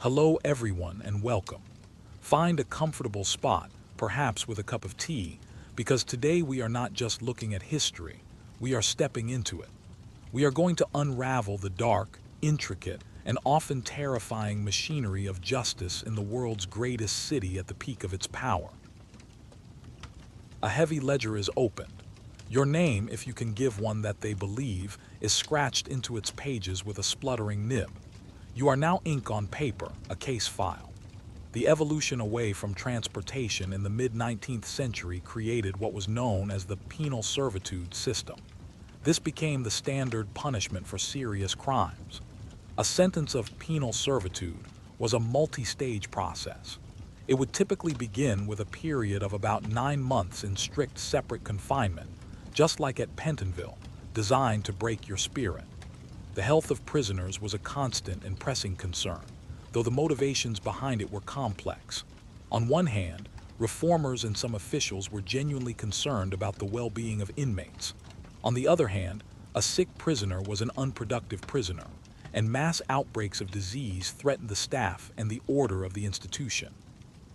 Hello everyone and welcome. Find a comfortable spot, perhaps with a cup of tea, because today we are not just looking at history, we are stepping into it. We are going to unravel the dark, intricate, and often terrifying machinery of justice in the world's greatest city at the peak of its power. A heavy ledger is opened. Your name, if you can give one that they believe, is scratched into its pages with a spluttering nib. You are now ink on paper, a case file. The evolution away from transportation in the mid-19th century created what was known as the penal servitude system. This became the standard punishment for serious crimes. A sentence of penal servitude was a multi-stage process. It would typically begin with a period of about 9 months in strict separate confinement, just like at Pentonville, designed to break your spirit. The health of prisoners was a constant and pressing concern, though the motivations behind it were complex. On one hand, reformers and some officials were genuinely concerned about the well-being of inmates. On the other hand, a sick prisoner was an unproductive prisoner, and mass outbreaks of disease threatened the staff and the order of the institution.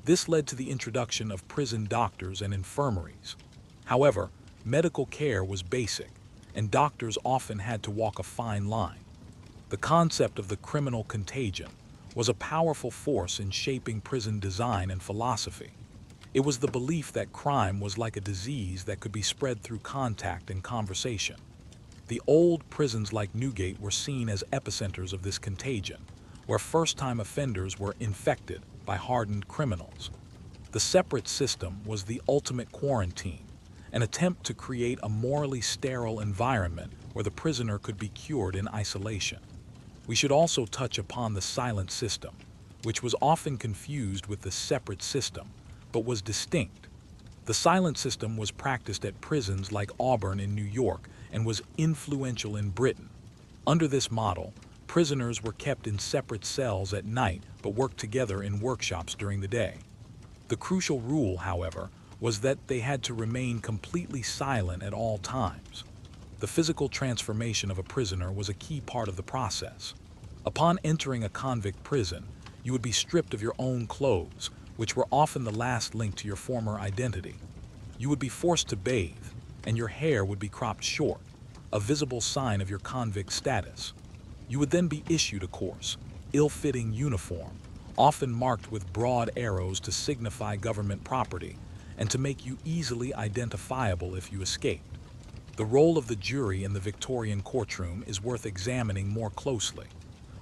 This led to the introduction of prison doctors and infirmaries. However, medical care was basic, and doctors often had to walk a fine line. The concept of the criminal contagion was a powerful force in shaping prison design and philosophy. It was the belief that crime was like a disease that could be spread through contact and conversation. The old prisons like Newgate were seen as epicenters of this contagion, where first-time offenders were infected by hardened criminals. The separate system was the ultimate quarantine, an attempt to create a morally sterile environment where the prisoner could be cured in isolation. We should also touch upon the silent system, which was often confused with the separate system, but was distinct. The silent system was practiced at prisons like Auburn in New York and was influential in Britain. Under this model, prisoners were kept in separate cells at night but worked together in workshops during the day. The crucial rule, however, was that they had to remain completely silent at all times. The physical transformation of a prisoner was a key part of the process. Upon entering a convict prison, you would be stripped of your own clothes, which were often the last link to your former identity. You would be forced to bathe, and your hair would be cropped short, a visible sign of your convict status. You would then be issued a coarse, ill-fitting uniform, often marked with broad arrows to signify government property, and to make you easily identifiable if you escaped. The role of the jury in the Victorian courtroom is worth examining more closely.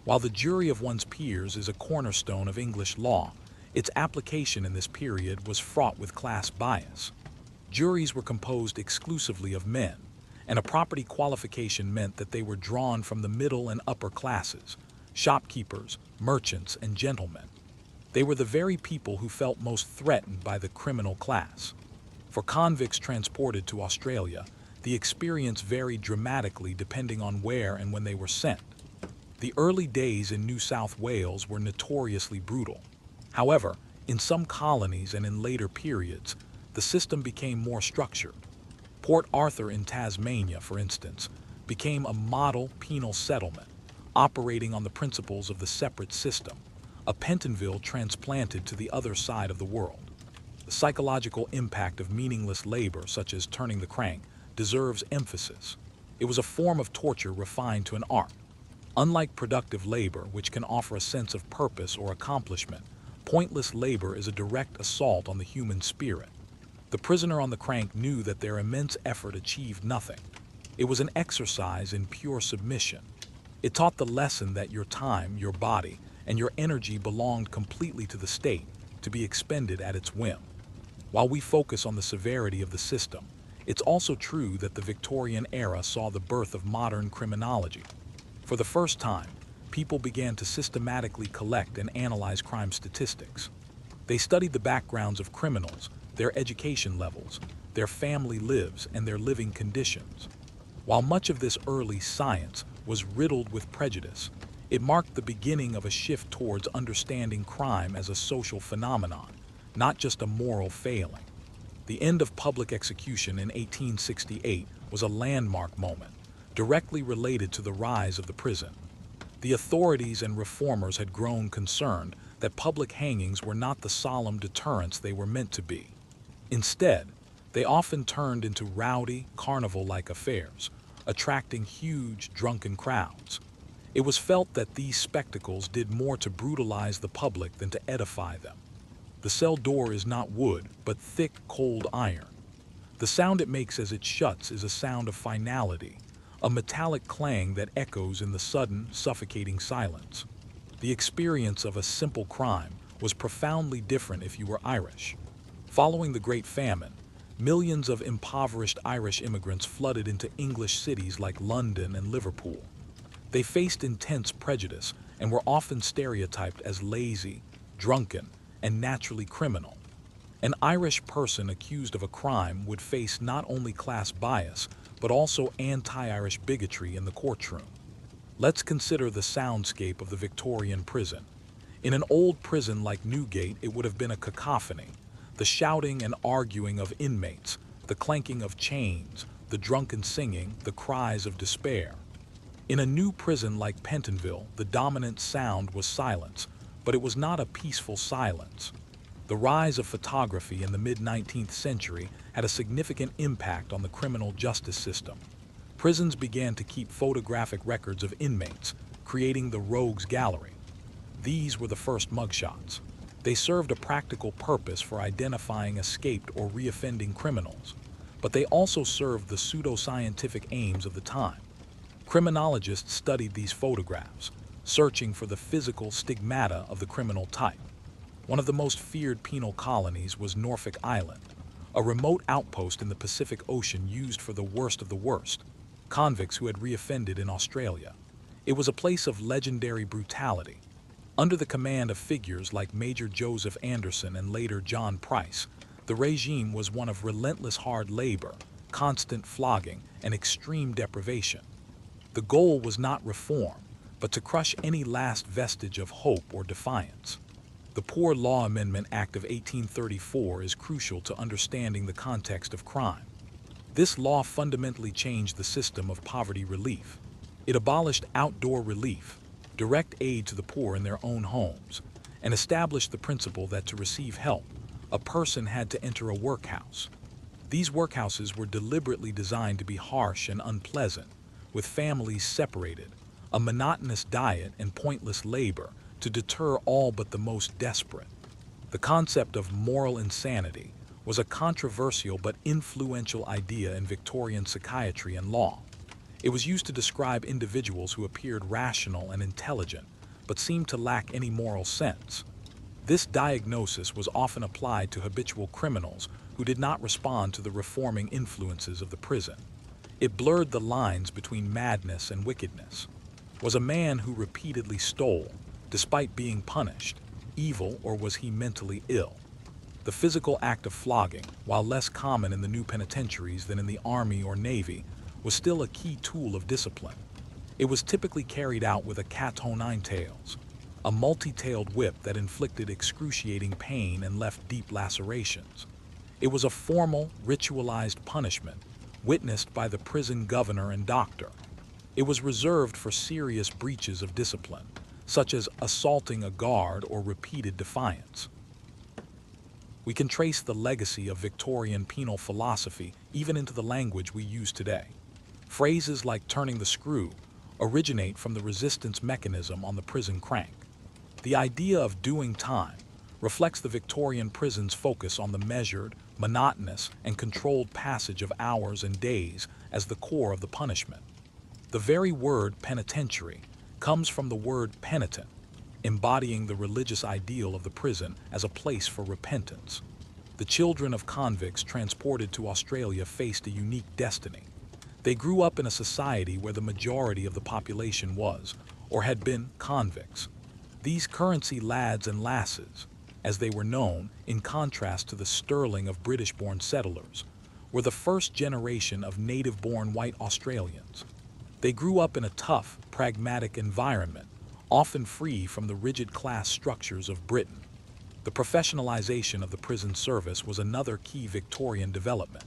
While the jury of one's peers is a cornerstone of English law, its application in this period was fraught with class bias. Juries were composed exclusively of men, and a property qualification meant that they were drawn from the middle and upper classes, shopkeepers, merchants, and gentlemen. They were the very people who felt most threatened by the criminal class. For convicts transported to Australia, the experience varied dramatically depending on where and when they were sent. The early days in New South Wales were notoriously brutal. However, in some colonies and in later periods, the system became more structured. Port Arthur in Tasmania, for instance, became a model penal settlement, operating on the principles of the separate system, a Pentonville transplanted to the other side of the world. The psychological impact of meaningless labor, such as turning the crank, deserves emphasis. It was a form of torture refined to an art. Unlike productive labor, which can offer a sense of purpose or accomplishment, pointless labor is a direct assault on the human spirit. The prisoner on the crank knew that their immense effort achieved nothing. It was an exercise in pure submission. It taught the lesson that your time, your body, and your energy belonged completely to the state, to be expended at its whim. While we focus on the severity of the system, it's also true that the Victorian era saw the birth of modern criminology. For the first time, people began to systematically collect and analyze crime statistics. They studied the backgrounds of criminals, their education levels, their family lives, and their living conditions. While much of this early science was riddled with prejudice, it marked the beginning of a shift towards understanding crime as a social phenomenon, not just a moral failing. The end of public execution in 1868 was a landmark moment, directly related to the rise of the prison. The authorities and reformers had grown concerned that public hangings were not the solemn deterrents they were meant to be. Instead, they often turned into rowdy, carnival-like affairs, attracting huge, drunken crowds. It was felt that these spectacles did more to brutalize the public than to edify them. The cell door is not wood, but thick, cold iron. The sound it makes as it shuts is a sound of finality, a metallic clang that echoes in the sudden, suffocating silence. The experience of a simple crime was profoundly different if you were Irish. Following the Great Famine, millions of impoverished Irish immigrants flooded into English cities like London and Liverpool. They faced intense prejudice and were often stereotyped as lazy, drunken, and naturally criminal. An Irish person accused of a crime would face not only class bias, but also anti-Irish bigotry in the courtroom. Let's consider the soundscape of the Victorian prison. In an old prison like Newgate, it would have been a cacophony. The shouting and arguing of inmates, the clanking of chains, the drunken singing, the cries of despair. In a new prison like Pentonville, the dominant sound was silence, but it was not a peaceful silence. The rise of photography in the mid-19th century had a significant impact on the criminal justice system. Prisons began to keep photographic records of inmates, creating the rogues gallery. These were the first mugshots. They served a practical purpose for identifying escaped or reoffending criminals, but they also served the pseudoscientific aims of the time. Criminologists studied these photographs, searching for the physical stigmata of the criminal type. One of the most feared penal colonies was Norfolk Island, a remote outpost in the Pacific Ocean used for the worst of the worst, convicts who had reoffended in Australia. It was a place of legendary brutality. Under the command of figures like Major Joseph Anderson and later John Price, the regime was one of relentless hard labor, constant flogging, and extreme deprivation. The goal was not reform, but to crush any last vestige of hope or defiance. The Poor Law Amendment Act of 1834 is crucial to understanding the context of crime. This law fundamentally changed the system of poverty relief. It abolished outdoor relief, direct aid to the poor in their own homes, and established the principle that to receive help, a person had to enter a workhouse. These workhouses were deliberately designed to be harsh and unpleasant, with families separated, a monotonous diet and pointless labor to deter all but the most desperate. The concept of moral insanity was a controversial but influential idea in Victorian psychiatry and law. It was used to describe individuals who appeared rational and intelligent, but seemed to lack any moral sense. This diagnosis was often applied to habitual criminals who did not respond to the reforming influences of the prison. It blurred the lines between madness and wickedness. Was a man who repeatedly stole, despite being punished, evil, or was he mentally ill? The physical act of flogging, while less common in the new penitentiaries than in the Army or Navy, was still a key tool of discipline. It was typically carried out with a cat o' nine tails, a multi-tailed whip that inflicted excruciating pain and left deep lacerations. It was a formal, ritualized punishment, witnessed by the prison governor and doctor. It was reserved for serious breaches of discipline, such as assaulting a guard or repeated defiance. We can trace the legacy of Victorian penal philosophy even into the language we use today. Phrases like turning the screw originate from the resistance mechanism on the prison crank. The idea of doing time reflects the Victorian prison's focus on the measured, monotonous, and controlled passage of hours and days as the core of the punishment. The very word penitentiary comes from the word penitent, embodying the religious ideal of the prison as a place for repentance. The children of convicts transported to Australia faced a unique destiny. They grew up in a society where the majority of the population was, or had been, convicts. These currency lads and lasses, as they were known, in contrast to the sterling of British-born settlers, were the first generation of native-born white Australians. They grew up in a tough, pragmatic environment, often free from the rigid class structures of Britain. The professionalization of the prison service was another key Victorian development.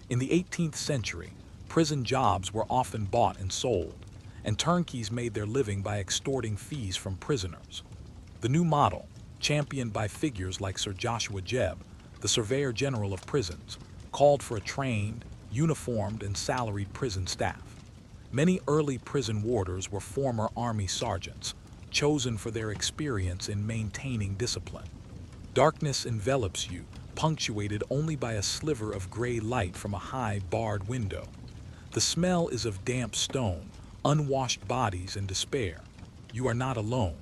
In the 18th century, prison jobs were often bought and sold, and turnkeys made their living by extorting fees from prisoners. The new model, championed by figures like Sir Joshua Jebb, the Surveyor General of Prisons, called for a trained, uniformed, and salaried prison staff. Many early prison warders were former Army sergeants, chosen for their experience in maintaining discipline. Darkness envelops you, punctuated only by a sliver of gray light from a high, barred window. The smell is of damp stone, unwashed bodies, and despair. You are not alone.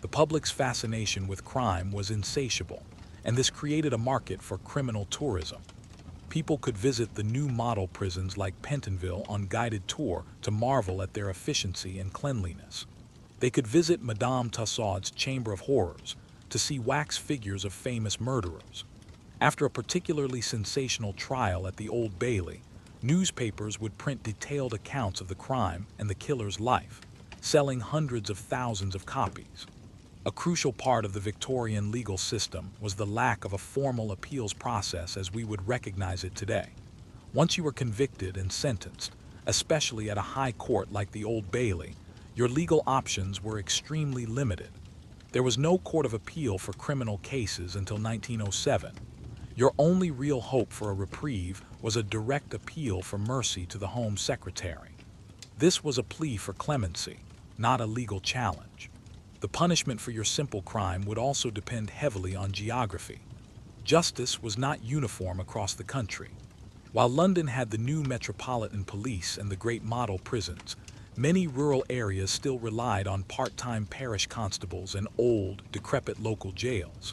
The public's fascination with crime was insatiable, and this created a market for criminal tourism. People could visit the new model prisons like Pentonville on guided tour to marvel at their efficiency and cleanliness. They could visit Madame Tussaud's Chamber of Horrors to see wax figures of famous murderers. After a particularly sensational trial at the Old Bailey, newspapers would print detailed accounts of the crime and the killer's life, selling hundreds of thousands of copies. A crucial part of the Victorian legal system was the lack of a formal appeals process as we would recognize it today. Once you were convicted and sentenced, especially at a high court like the Old Bailey, your legal options were extremely limited. There was no court of appeal for criminal cases until 1907. Your only real hope for a reprieve was a direct appeal for mercy to the Home Secretary. This was a plea for clemency, not a legal challenge. The punishment for your simple crime would also depend heavily on geography. Justice was not uniform across the country. While London had the new Metropolitan Police and the great model prisons, many rural areas still relied on part-time parish constables and old, decrepit local jails.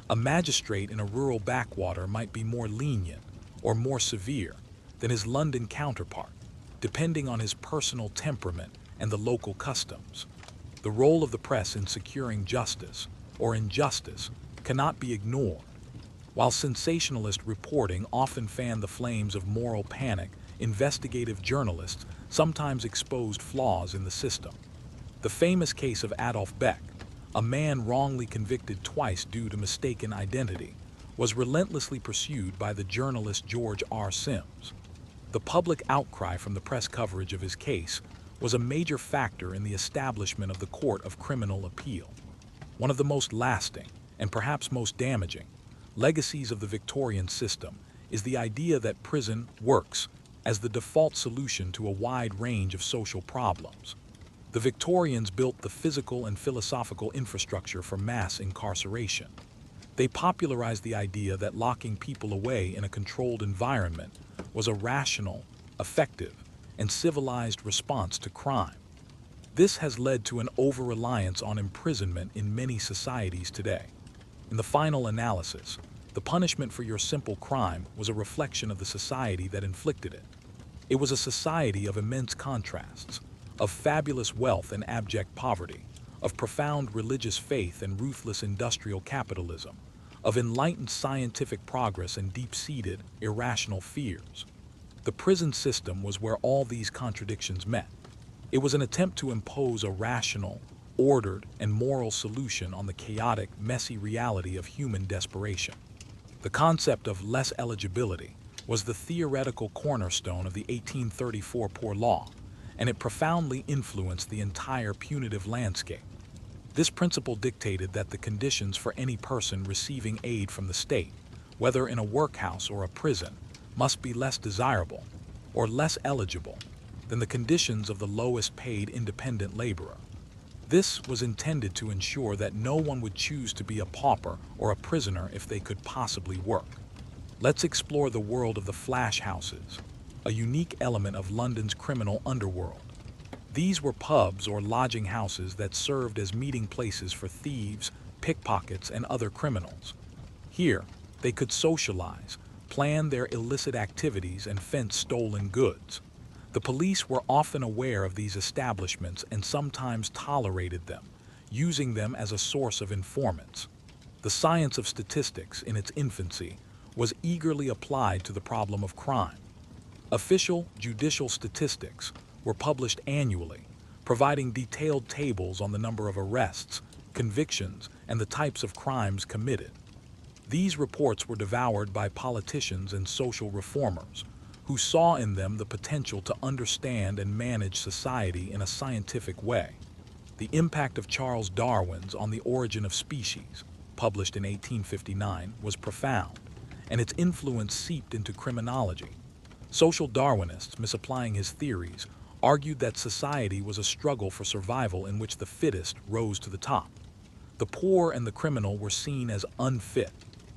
A magistrate in a rural backwater might be more lenient or more severe than his London counterpart, depending on his personal temperament and the local customs. The role of the press in securing justice, or injustice, cannot be ignored. While sensationalist reporting often fanned the flames of moral panic, investigative journalists sometimes exposed flaws in the system. The famous case of Adolf Beck, a man wrongly convicted twice due to mistaken identity, was relentlessly pursued by the journalist George R. Sims. The public outcry from the press coverage of his case was a major factor in the establishment of the Court of Criminal Appeal. One of the most lasting, and perhaps most damaging, legacies of the Victorian system is the idea that prison works as the default solution to a wide range of social problems. The Victorians built the physical and philosophical infrastructure for mass incarceration. They popularized the idea that locking people away in a controlled environment was a rational, effective, and civilized response to crime. This has led to an over-reliance on imprisonment in many societies today. In the final analysis, the punishment for your simple crime was a reflection of the society that inflicted it. It was a society of immense contrasts, of fabulous wealth and abject poverty, of profound religious faith and ruthless industrial capitalism, of enlightened scientific progress and deep-seated, irrational fears. The prison system was where all these contradictions met. It was an attempt to impose a rational, ordered, and moral solution on the chaotic, messy reality of human desperation. The concept of less eligibility was the theoretical cornerstone of the 1834 Poor Law, and it profoundly influenced the entire punitive landscape. This principle dictated that the conditions for any person receiving aid from the state, whether in a workhouse or a prison, must be less desirable or less eligible than the conditions of the lowest paid independent laborer. This was intended to ensure that no one would choose to be a pauper or a prisoner if they could possibly work. Let's explore the world of the flash houses, a unique element of London's criminal underworld. These were pubs or lodging houses that served as meeting places for thieves, pickpockets, and other criminals. Here, they could socialize, plan their illicit activities, and fence stolen goods. The police were often aware of these establishments and sometimes tolerated them, using them as a source of informants. The science of statistics, in its infancy, was eagerly applied to the problem of crime. Official judicial statistics were published annually, providing detailed tables on the number of arrests, convictions, and the types of crimes committed. These reports were devoured by politicians and social reformers, who saw in them the potential to understand and manage society in a scientific way. The impact of Charles Darwin's On the Origin of Species, published in 1859, was profound, and its influence seeped into criminology. Social Darwinists, misapplying his theories, argued that society was a struggle for survival in which the fittest rose to the top. The poor and the criminal were seen as unfit,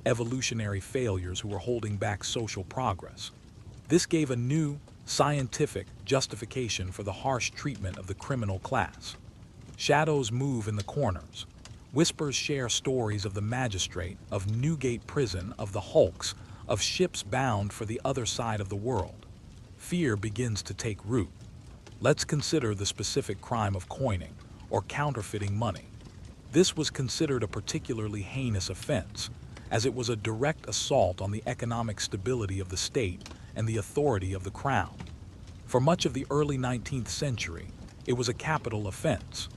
evolutionary failures who were holding back social progress. This gave a new, scientific justification for the harsh treatment of the criminal class. Shadows move in the corners. Whispers share stories of the magistrate, of Newgate Prison, of the hulks, of ships bound for the other side of the world. Fear begins to take root. Let's consider the specific crime of coining, or counterfeiting money. This was considered a particularly heinous offense, as it was a direct assault on the economic stability of the state and the authority of the crown. For much of the early 19th century, it was a capital offense.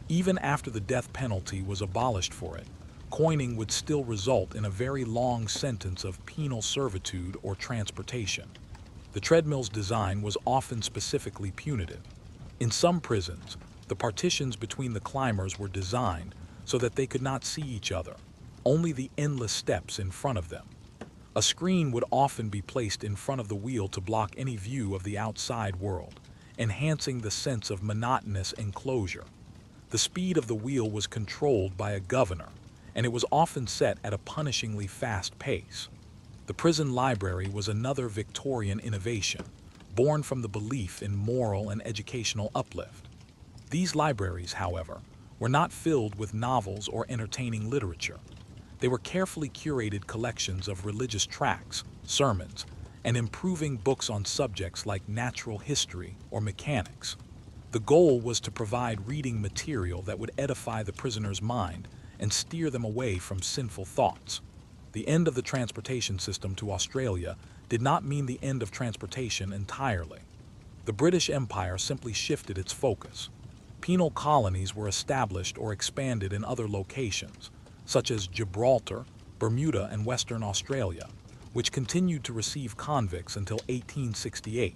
Even after the death penalty was abolished for it, coining would still result in a very long sentence of penal servitude or transportation. The treadmill's design was often specifically punitive. In some prisons, the partitions between the climbers were designed so that they could not see each other, only the endless steps in front of them. A screen would often be placed in front of the wheel to block any view of the outside world, enhancing the sense of monotonous enclosure. The speed of the wheel was controlled by a governor, and it was often set at a punishingly fast pace. The prison library was another Victorian innovation, born from the belief in moral and educational uplift. These libraries, however, were not filled with novels or entertaining literature. They were carefully curated collections of religious tracts, sermons, and improving books on subjects like natural history or mechanics. The goal was to provide reading material that would edify the prisoner's mind and steer them away from sinful thoughts. The end of the transportation system to Australia did not mean the end of transportation entirely. The British Empire simply shifted its focus. Penal colonies were established or expanded in other locations, such as Gibraltar, Bermuda, and Western Australia, which continued to receive convicts until 1868.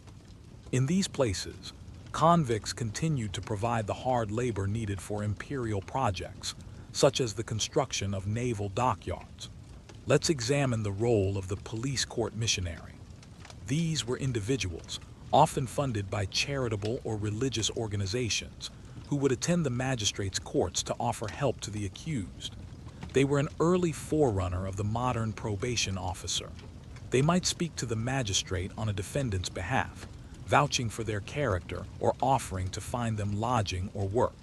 In these places, convicts continued to provide the hard labor needed for imperial projects, such as the construction of naval dockyards. Let's examine the role of the police court missionary. These were individuals, often funded by charitable or religious organizations, who would attend the magistrate's courts to offer help to the accused. They were an early forerunner of the modern probation officer. They might speak to the magistrate on a defendant's behalf, vouching for their character or offering to find them lodging or work.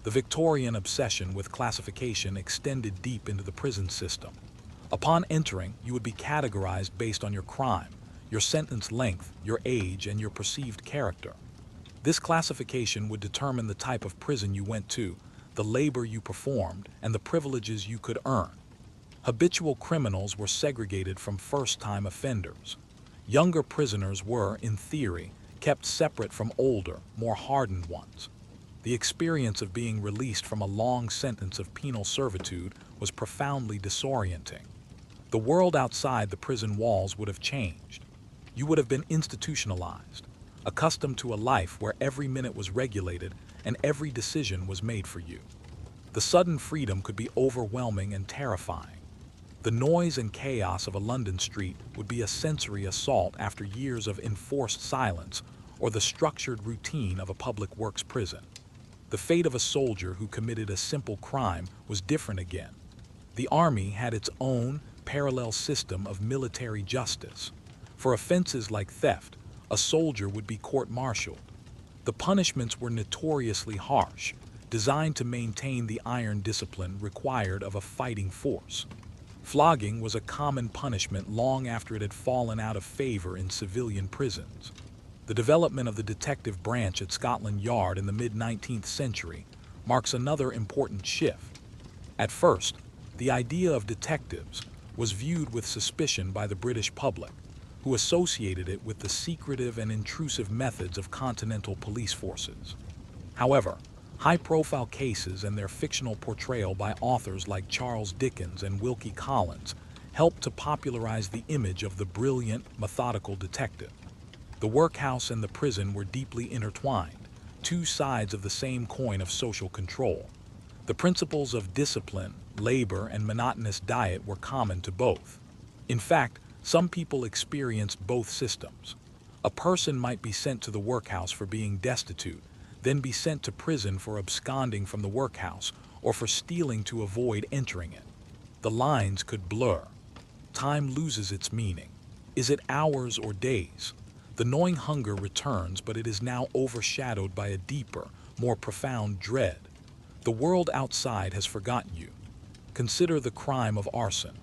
The Victorian obsession with classification extended deep into the prison system. Upon entering, you would be categorized based on your crime, your sentence length, your age, and your perceived character. This classification would determine the type of prison you went to, the labor you performed, and the privileges you could earn. Habitual criminals were segregated from first-time offenders. Younger prisoners were, in theory, kept separate from older, more hardened ones. The experience of being released from a long sentence of penal servitude was profoundly disorienting. The world outside the prison walls would have changed. You would have been institutionalized, accustomed to a life where every minute was regulated and every decision was made for you. The sudden freedom could be overwhelming and terrifying. The noise and chaos of a London street would be a sensory assault after years of enforced silence or the structured routine of a public works prison. The fate of a soldier who committed a simple crime was different again. The army had its own parallel system of military justice. For offenses like theft, a soldier would be court-martialed. The punishments were notoriously harsh, designed to maintain the iron discipline required of a fighting force. Flogging was a common punishment long after it had fallen out of favor in civilian prisons. The development of the detective branch at Scotland Yard in the mid-19th century marks another important shift. At first, the idea of detectives was viewed with suspicion by the British public, who associated it with the secretive and intrusive methods of continental police forces. However, high-profile cases and their fictional portrayal by authors like Charles Dickens and Wilkie Collins helped to popularize the image of the brilliant, methodical detective. The workhouse and the prison were deeply intertwined, two sides of the same coin of social control. The principles of discipline, labor, and monotonous diet were common to both. In fact, some people experienced both systems. A person might be sent to the workhouse for being destitute, then be sent to prison for absconding from the workhouse or for stealing to avoid entering it. The lines could blur. Time loses its meaning. Is it hours or days? The gnawing hunger returns, but it is now overshadowed by a deeper, more profound dread. The world outside has forgotten you. Consider the crime of arson.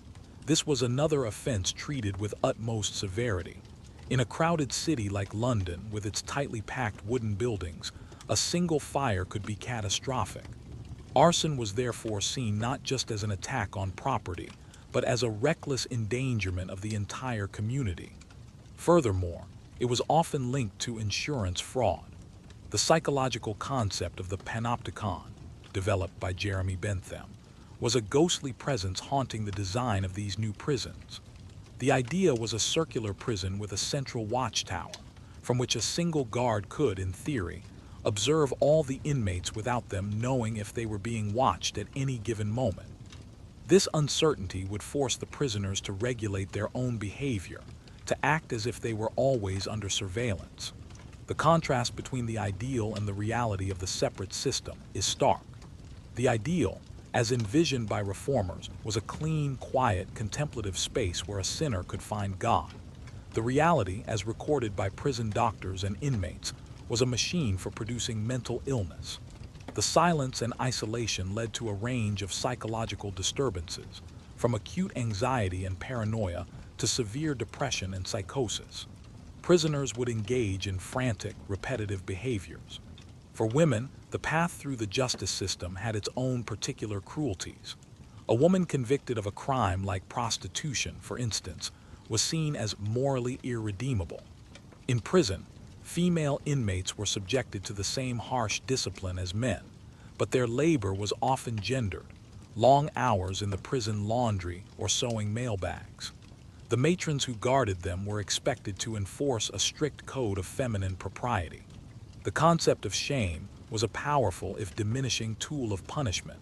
This was another offense treated with utmost severity. In a crowded city like London, with its tightly packed wooden buildings, a single fire could be catastrophic. Arson was therefore seen not just as an attack on property, but as a reckless endangerment of the entire community. Furthermore, it was often linked to insurance fraud. The psychological concept of the panopticon, developed by Jeremy Bentham, was a ghostly presence haunting the design of these new prisons. The idea was a circular prison with a central watchtower, from which a single guard could, in theory, observe all the inmates without them knowing if they were being watched at any given moment. This uncertainty would force the prisoners to regulate their own behavior, to act as if they were always under surveillance. The contrast between the ideal and the reality of the separate system is stark. The ideal, as envisioned by reformers, was a clean, quiet, contemplative space where a sinner could find God. The reality, as recorded by prison doctors and inmates, was a machine for producing mental illness. The silence and isolation led to a range of psychological disturbances, from acute anxiety and paranoia to severe depression and psychosis. Prisoners would engage in frantic, repetitive behaviors. For women, the path through the justice system had its own particular cruelties. A woman convicted of a crime like prostitution, for instance, was seen as morally irredeemable. In prison, female inmates were subjected to the same harsh discipline as men, but their labor was often gendered, long hours in the prison laundry or sewing mailbags. The matrons who guarded them were expected to enforce a strict code of feminine propriety. The concept of shame was a powerful, if diminishing, tool of punishment.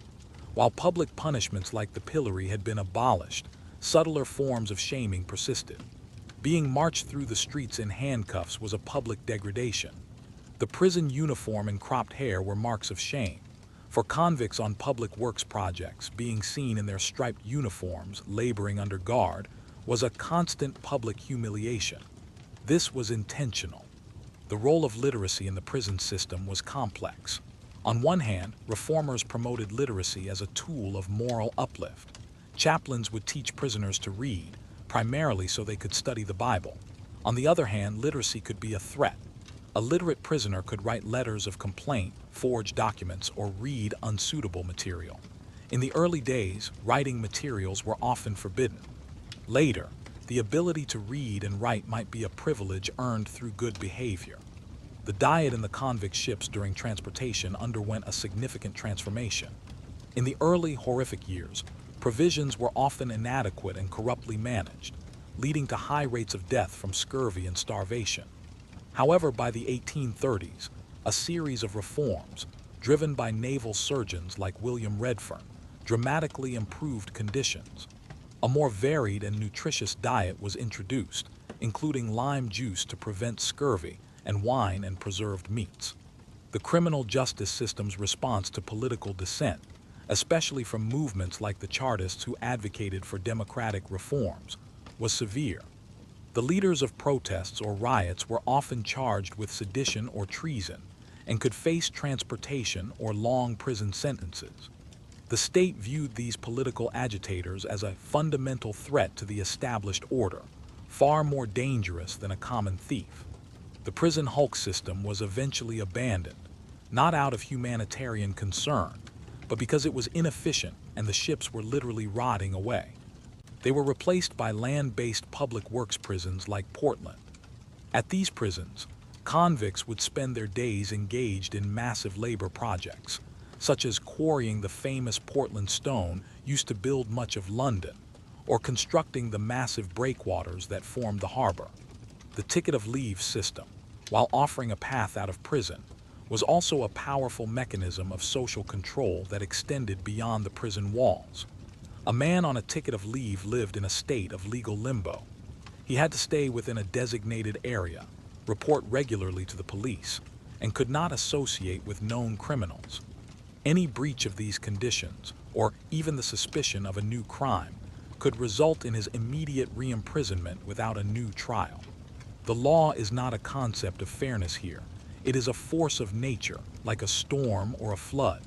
While public punishments like the pillory had been abolished, subtler forms of shaming persisted. Being marched through the streets in handcuffs was a public degradation. The prison uniform and cropped hair were marks of shame. For convicts on public works projects, being seen in their striped uniforms, laboring under guard, was a constant public humiliation. This was intentional. The role of literacy in the prison system was complex. On one hand, reformers promoted literacy as a tool of moral uplift. Chaplains would teach prisoners to read, primarily so they could study the Bible. On the other hand, literacy could be a threat. A literate prisoner could write letters of complaint, forge documents, or read unsuitable material. In the early days, writing materials were often forbidden. Later, the ability to read and write might be a privilege earned through good behavior. The diet in the convict ships during transportation underwent a significant transformation. In the early horrific years, provisions were often inadequate and corruptly managed, leading to high rates of death from scurvy and starvation. However, by the 1830s, a series of reforms, driven by naval surgeons like William Redfern, dramatically improved conditions. A more varied and nutritious diet was introduced, including lime juice to prevent scurvy and wine and preserved meats. The criminal justice system's response to political dissent, especially from movements like the Chartists who advocated for democratic reforms, was severe. The leaders of protests or riots were often charged with sedition or treason and could face transportation or long prison sentences. The state viewed these political agitators as a fundamental threat to the established order, far more dangerous than a common thief. The prison hulk system was eventually abandoned, not out of humanitarian concern, but because it was inefficient and the ships were literally rotting away. They were replaced by land-based public works prisons like Portland. At these prisons, convicts would spend their days engaged in massive labor projects, such as quarrying the famous Portland stone used to build much of London, or constructing the massive breakwaters that formed the harbor. The ticket of leave system, while offering a path out of prison, was also a powerful mechanism of social control that extended beyond the prison walls. A man on a ticket of leave lived in a state of legal limbo. He had to stay within a designated area, report regularly to the police, and could not associate with known criminals. Any breach of these conditions, or even the suspicion of a new crime, could result in his immediate re-imprisonment without a new trial. The law is not a concept of fairness here. It is a force of nature, like a storm or a flood.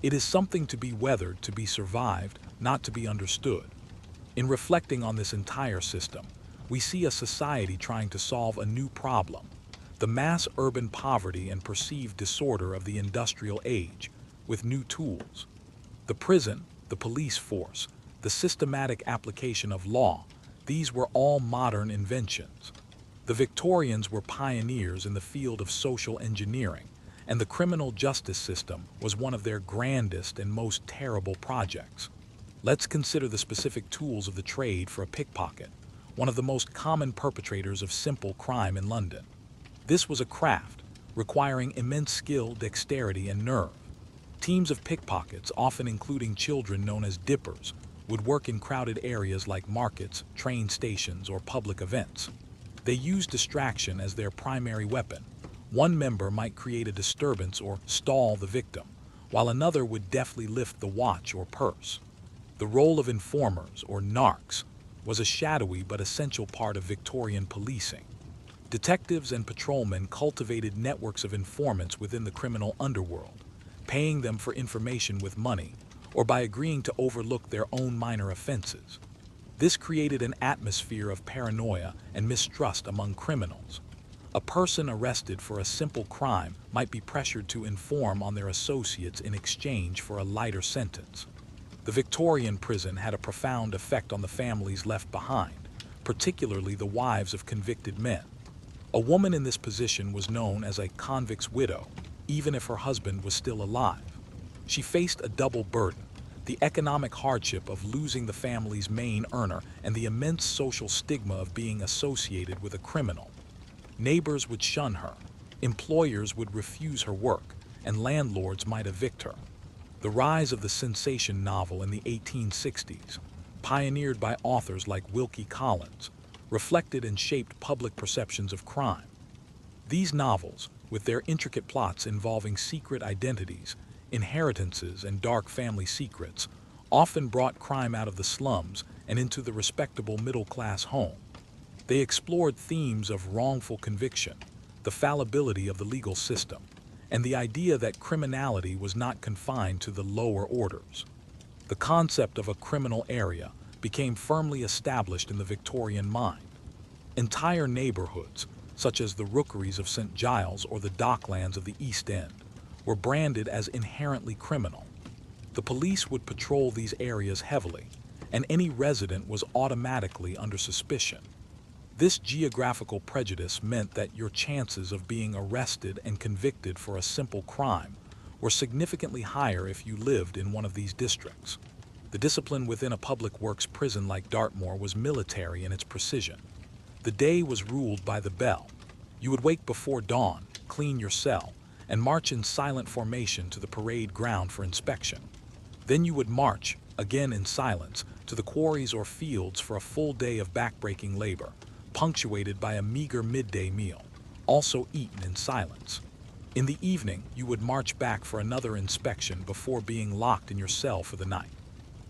It is something to be weathered, to be survived, not to be understood. In reflecting on this entire system, we see a society trying to solve a new problem: the mass urban poverty and perceived disorder of the industrial age, with new tools. The prison, the police force, the systematic application of law, these were all modern inventions. The Victorians were pioneers in the field of social engineering, and the criminal justice system was one of their grandest and most terrible projects. Let's consider the specific tools of the trade for a pickpocket, one of the most common perpetrators of simple crime in London. This was a craft, requiring immense skill, dexterity, and nerve. Teams of pickpockets, often including children known as dippers, would work in crowded areas like markets, train stations, or public events. They used distraction as their primary weapon. One member might create a disturbance or stall the victim, while another would deftly lift the watch or purse. The role of informers, or narcs, was a shadowy but essential part of Victorian policing. Detectives and patrolmen cultivated networks of informants within the criminal underworld, paying them for information with money, or by agreeing to overlook their own minor offenses. This created an atmosphere of paranoia and mistrust among criminals. A person arrested for a simple crime might be pressured to inform on their associates in exchange for a lighter sentence. The Victorian prison had a profound effect on the families left behind, particularly the wives of convicted men. A woman in this position was known as a convict's widow, even if her husband was still alive. She faced a double burden: the economic hardship of losing the family's main earner and the immense social stigma of being associated with a criminal. Neighbors would shun her, employers would refuse her work, and landlords might evict her. The rise of the sensation novel in the 1860s, pioneered by authors like Wilkie Collins, reflected and shaped public perceptions of crime. These novels, with their intricate plots involving secret identities, inheritances, and dark family secrets, often brought crime out of the slums and into the respectable middle-class home. They explored themes of wrongful conviction, the fallibility of the legal system, and the idea that criminality was not confined to the lower orders. The concept of a criminal area became firmly established in the Victorian mind. Entire neighborhoods, such as the Rookeries of St. Giles or the Docklands of the East End, were branded as inherently criminal. The police would patrol these areas heavily, and any resident was automatically under suspicion. This geographical prejudice meant that your chances of being arrested and convicted for a simple crime were significantly higher if you lived in one of these districts. The discipline within a public works prison like Dartmoor was military in its precision. The day was ruled by the bell. You would wake before dawn, clean your cell, and march in silent formation to the parade ground for inspection. Then you would march, again in silence, to the quarries or fields for a full day of backbreaking labor, punctuated by a meager midday meal, also eaten in silence. In the evening, you would march back for another inspection before being locked in your cell for the night.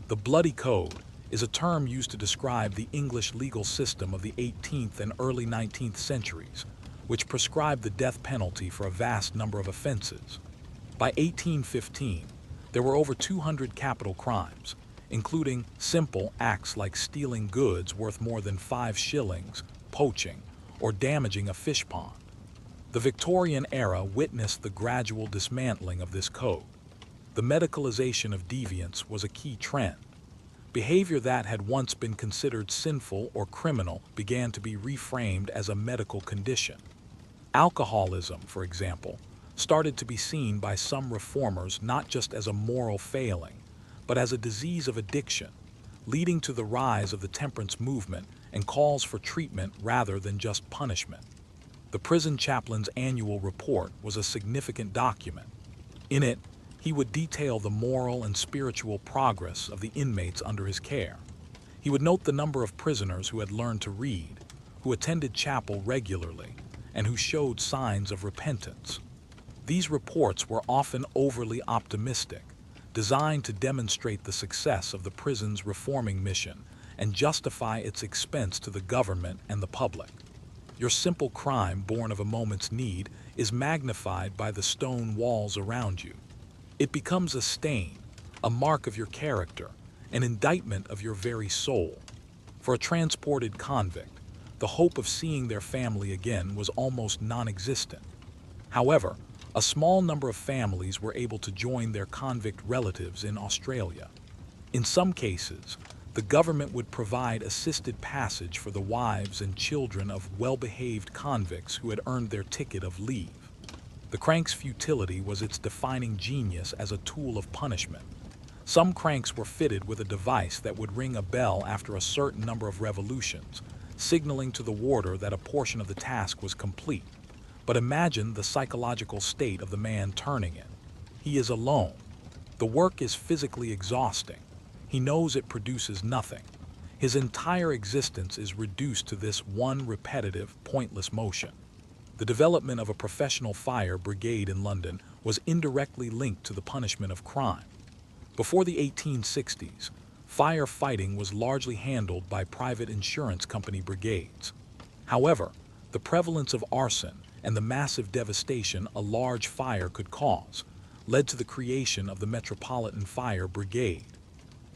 The Bloody Code is a term used to describe the English legal system of the 18th and early 19th centuries, which prescribed the death penalty for a vast number of offenses. By 1815, there were over 200 capital crimes, including simple acts like stealing goods worth more than 5 shillings, poaching, or damaging a fish pond. The Victorian era witnessed the gradual dismantling of this code. The medicalization of deviance was a key trend. Behavior that had once been considered sinful or criminal began to be reframed as a medical condition. Alcoholism, for example, started to be seen by some reformers not just as a moral failing, but as a disease of addiction, leading to the rise of the temperance movement and calls for treatment rather than just punishment. The prison chaplain's annual report was a significant document. In it, he would detail the moral and spiritual progress of the inmates under his care. He would note the number of prisoners who had learned to read, who attended chapel regularly, and who showed signs of repentance. These reports were often overly optimistic, designed to demonstrate the success of the prison's reforming mission and justify its expense to the government and the public. Your simple crime born of a moment's need is magnified by the stone walls around you. It becomes a stain, a mark of your character, an indictment of your very soul. For a transported convict, the hope of seeing their family again was almost non-existent. However, a small number of families were able to join their convict relatives in Australia. In some cases, the government would provide assisted passage for the wives and children of well-behaved convicts who had earned their ticket of leave. The crank's futility was its defining genius as a tool of punishment. Some cranks were fitted with a device that would ring a bell after a certain number of revolutions, signaling to the warder that a portion of the task was complete. But imagine the psychological state of the man turning it. He is alone. The work is physically exhausting. He knows it produces nothing. His entire existence is reduced to this one repetitive, pointless motion. The development of a professional fire brigade in London was indirectly linked to the punishment of crime. Before the 1860s, firefighting was largely handled by private insurance company brigades. However, the prevalence of arson and the massive devastation a large fire could cause led to the creation of the Metropolitan Fire Brigade.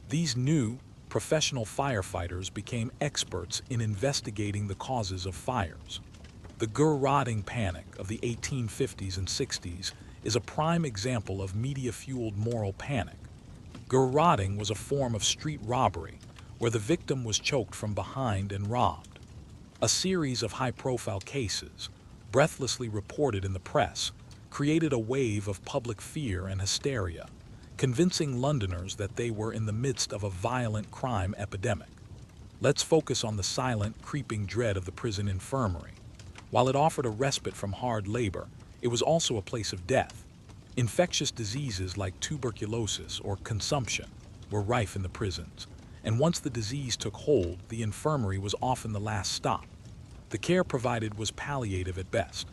These new, professional firefighters became experts in investigating the causes of fires. The garroting panic of the 1850s and 60s is a prime example of media-fueled moral panic. Garroting was a form of street robbery where the victim was choked from behind and robbed. A series of high-profile cases, breathlessly reported in the press, created a wave of public fear and hysteria, convincing Londoners that they were in the midst of a violent crime epidemic. Let's focus on the silent, creeping dread of the prison infirmary. While it offered a respite from hard labor, it was also a place of death. Infectious diseases like tuberculosis or consumption were rife in the prisons, and once the disease took hold, the infirmary was often the last stop. The care provided was palliative at best.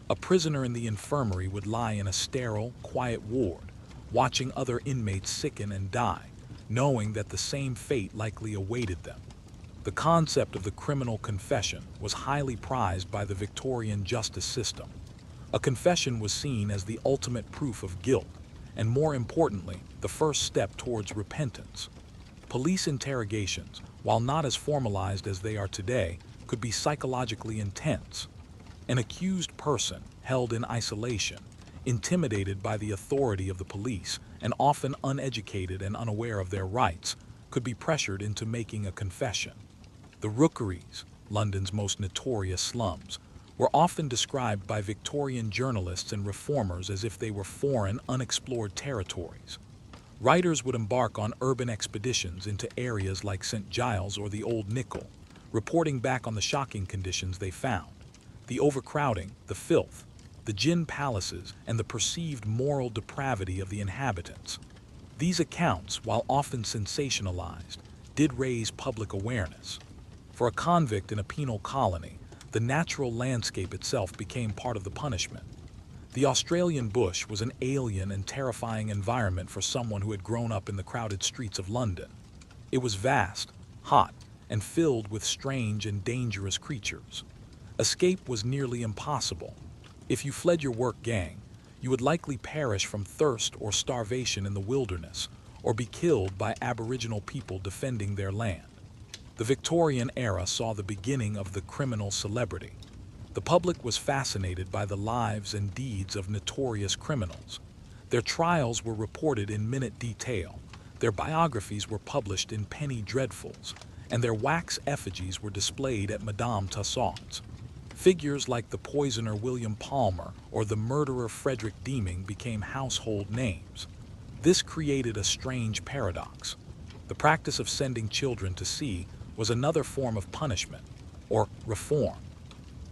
A prisoner in the infirmary would lie in a sterile, quiet ward, watching other inmates sicken and die, knowing that the same fate likely awaited them. The concept of the criminal confession was highly prized by the Victorian justice system. A confession was seen as the ultimate proof of guilt, and more importantly, the first step towards repentance. Police interrogations, while not as formalized as they are today, could be psychologically intense. An accused person, held in isolation, intimidated by the authority of the police, and often uneducated and unaware of their rights, could be pressured into making a confession. The rookeries, London's most notorious slums, were often described by Victorian journalists and reformers as if they were foreign, unexplored territories. Writers would embark on urban expeditions into areas like St. Giles or the Old Nickel, reporting back on the shocking conditions they found. The overcrowding, the filth, the gin palaces, and the perceived moral depravity of the inhabitants. These accounts, while often sensationalized, did raise public awareness. For a convict in a penal colony, the natural landscape itself became part of the punishment. The Australian bush was an alien and terrifying environment for someone who had grown up in the crowded streets of London. It was vast, hot, and filled with strange and dangerous creatures. Escape was nearly impossible. If you fled your work gang, you would likely perish from thirst or starvation in the wilderness, or be killed by Aboriginal people defending their land. The Victorian era saw the beginning of the criminal celebrity. The public was fascinated by the lives and deeds of notorious criminals. Their trials were reported in minute detail, their biographies were published in penny dreadfuls, and their wax effigies were displayed at Madame Tussauds. Figures like the poisoner William Palmer or the murderer Frederick Deeming became household names. This created a strange paradox. The practice of sending children to sea was another form of punishment, or reform.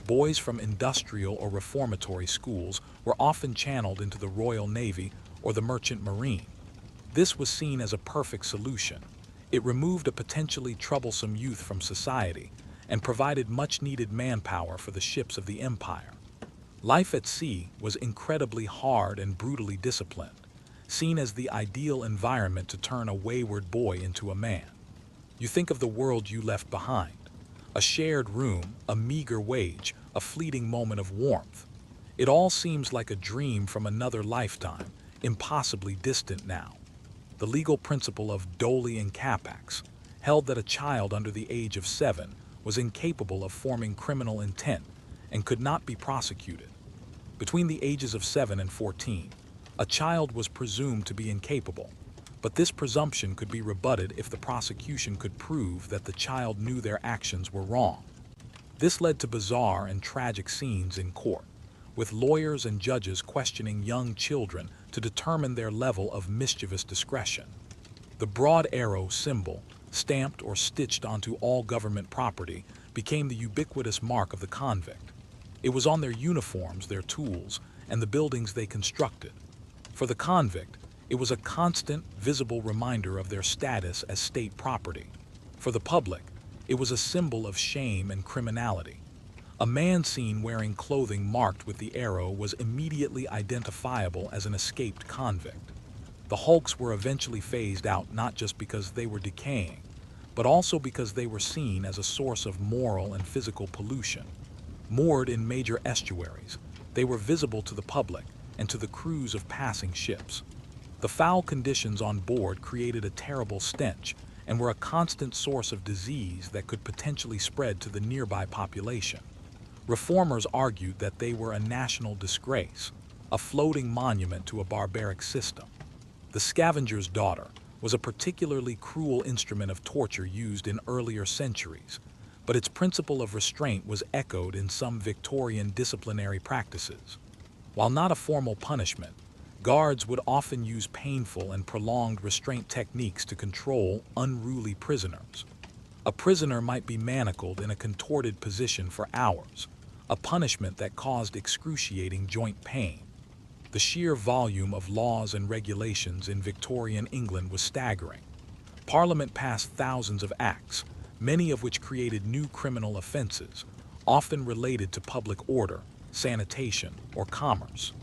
Boys from industrial or reformatory schools were often channeled into the Royal Navy or the Merchant Marine. This was seen as a perfect solution. It removed a potentially troublesome youth from society and provided much-needed manpower for the ships of the empire. Life at sea was incredibly hard and brutally disciplined, seen as the ideal environment to turn a wayward boy into a man. You think of the world you left behind. A shared room, a meager wage, a fleeting moment of warmth. It all seems like a dream from another lifetime, impossibly distant now. The legal principle of doli and capax held that a child under the age of 7 was incapable of forming criminal intent and could not be prosecuted. Between the ages of 7 and 14, a child was presumed to be incapable, but this presumption could be rebutted if the prosecution could prove that the child knew their actions were wrong. This led to bizarre and tragic scenes in court, with lawyers and judges questioning young children to determine their level of mischievous discretion. The broad arrow symbol, stamped or stitched onto all government property, became the ubiquitous mark of the convict. It was on their uniforms, their tools, and the buildings they constructed. For the convict, it was a constant, visible reminder of their status as state property. For the public, it was a symbol of shame and criminality. A man seen wearing clothing marked with the arrow was immediately identifiable as an escaped convict. The hulks were eventually phased out not just because they were decaying, but also because they were seen as a source of moral and physical pollution. Moored in major estuaries, they were visible to the public and to the crews of passing ships. The foul conditions on board created a terrible stench and were a constant source of disease that could potentially spread to the nearby population. Reformers argued that they were a national disgrace, a floating monument to a barbaric system. The scavenger's daughter was a particularly cruel instrument of torture used in earlier centuries, but its principle of restraint was echoed in some Victorian disciplinary practices. While not a formal punishment, guards would often use painful and prolonged restraint techniques to control unruly prisoners. A prisoner might be manacled in a contorted position for hours, a punishment that caused excruciating joint pain. The sheer volume of laws and regulations in Victorian England was staggering. Parliament passed thousands of acts, many of which created new criminal offenses, often related to public order, sanitation, or commerce.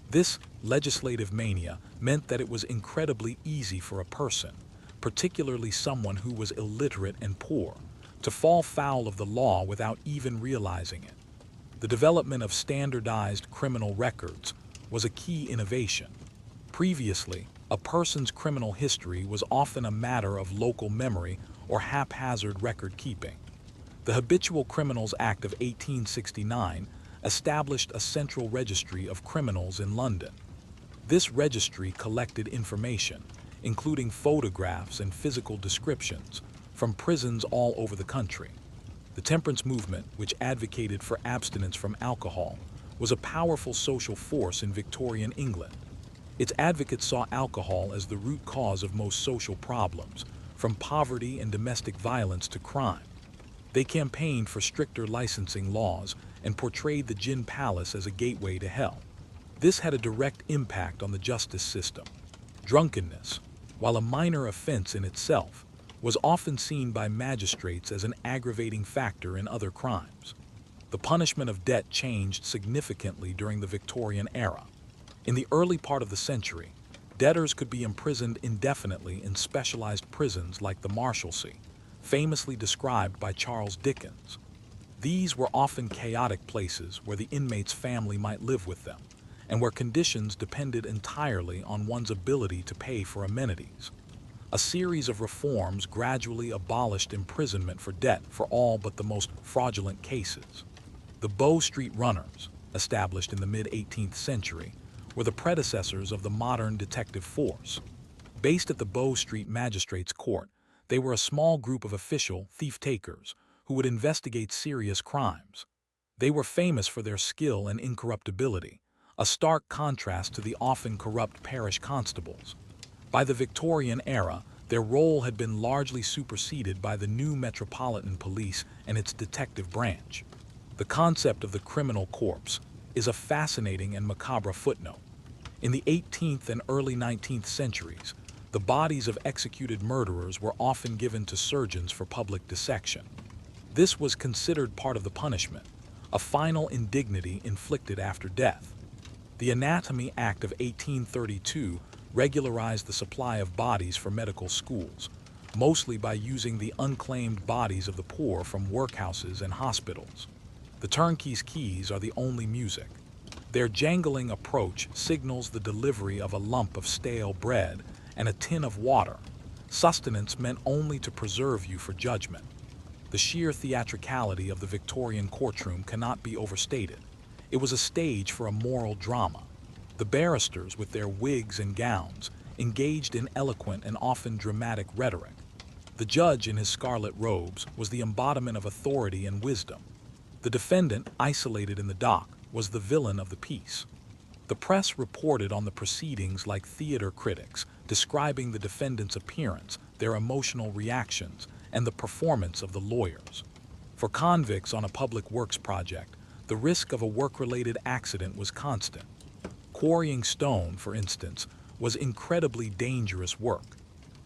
This legislative mania meant that it was incredibly easy for a person, particularly someone who was illiterate and poor, to fall foul of the law without even realizing it. The development of standardized criminal records was a key innovation. Previously, a person's criminal history was often a matter of local memory or haphazard record keeping. The Habitual Criminals Act of 1869 established a central registry of criminals in London. This registry collected information, including photographs and physical descriptions, from prisons all over the country. The temperance movement, which advocated for abstinence from alcohol, was a powerful social force in Victorian England. Its advocates saw alcohol as the root cause of most social problems, from poverty and domestic violence to crime. They campaigned for stricter licensing laws and portrayed the gin palace as a gateway to hell. This had a direct impact on the justice system. Drunkenness, while a minor offense in itself, was often seen by magistrates as an aggravating factor in other crimes. The punishment of debt changed significantly during the Victorian era. In the early part of the century, debtors could be imprisoned indefinitely in specialized prisons like the Marshalsea, famously described by Charles Dickens. These were often chaotic places where the inmate's family might live with them, and where conditions depended entirely on one's ability to pay for amenities. A series of reforms gradually abolished imprisonment for debt for all but the most fraudulent cases. The Bow Street Runners, established in the mid-18th century, were the predecessors of the modern detective force. Based at the Bow Street Magistrates' Court, they were a small group of official thief-takers who would investigate serious crimes. They were famous for their skill and incorruptibility, a stark contrast to the often corrupt parish constables. By the Victorian era, Their role had been largely superseded by the new Metropolitan Police and its detective branch. The concept of the criminal corpse is a fascinating and macabre footnote. In the 18th and early 19th centuries, the bodies of executed murderers were often given to surgeons for public dissection. This was considered part of the punishment, a final indignity inflicted after death. The Anatomy Act of 1832 regularized the supply of bodies for medical schools, mostly by using the unclaimed bodies of the poor from workhouses and hospitals. The turnkeys' keys are the only music. Their jangling approach signals the delivery of a lump of stale bread and a tin of water, sustenance meant only to preserve you for judgment. The sheer theatricality of the Victorian courtroom cannot be overstated. It was a stage for a moral drama. The barristers, with their wigs and gowns, engaged in eloquent and often dramatic rhetoric. The judge, in his scarlet robes, was the embodiment of authority and wisdom. The defendant, isolated in the dock, was the villain of the piece. The press reported on the proceedings like theater critics, describing the defendant's appearance, their emotional reactions, and the performance of the lawyers. For convicts on a public works project, the risk of a work-related accident was constant. Quarrying stone, for instance, was incredibly dangerous work.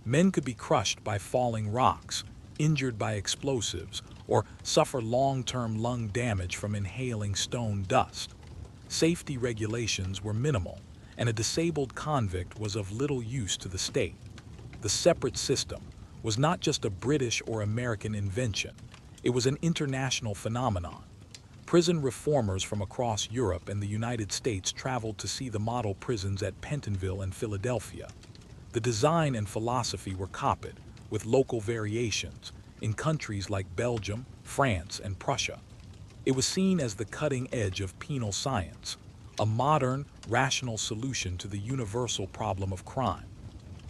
Men could be crushed by falling rocks, injured by explosives, or suffer long-term lung damage from inhaling stone dust. Safety regulations were minimal, and a disabled convict was of little use to the state. The separate system was not just a British or American invention, it was an international phenomenon. Prison reformers from across Europe and the United States traveled to see the model prisons at Pentonville and Philadelphia. The design and philosophy were copied, with local variations, in countries like Belgium, France, and Prussia. It was seen as the cutting edge of penal science, a modern, rational solution to the universal problem of crime.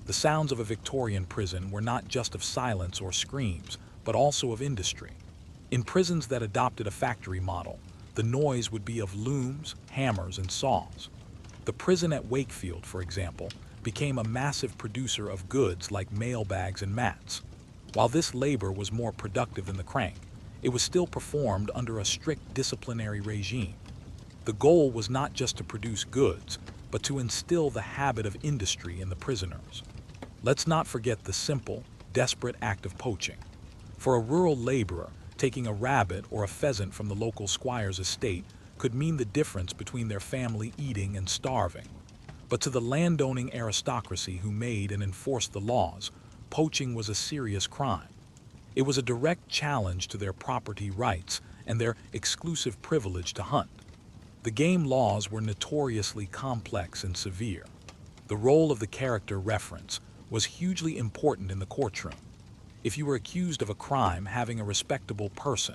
The sounds of a Victorian prison were not just of silence or screams, but also of industry. In prisons that adopted a factory model, the noise would be of looms, hammers, and saws. The prison at Wakefield, for example, became a massive producer of goods like mailbags and mats. While this labor was more productive than the crank, it was still performed under a strict disciplinary regime. The goal was not just to produce goods, but to instill the habit of industry in the prisoners. Let's not forget the simple, desperate act of poaching. For a rural laborer, taking a rabbit or a pheasant from the local squire's estate could mean the difference between their family eating and starving. But to the landowning aristocracy who made and enforced the laws, poaching was a serious crime. It was a direct challenge to their property rights and their exclusive privilege to hunt. The game laws were notoriously complex and severe. The role of the character reference was hugely important in the courtroom. If you were accused of a crime, having a respectable person,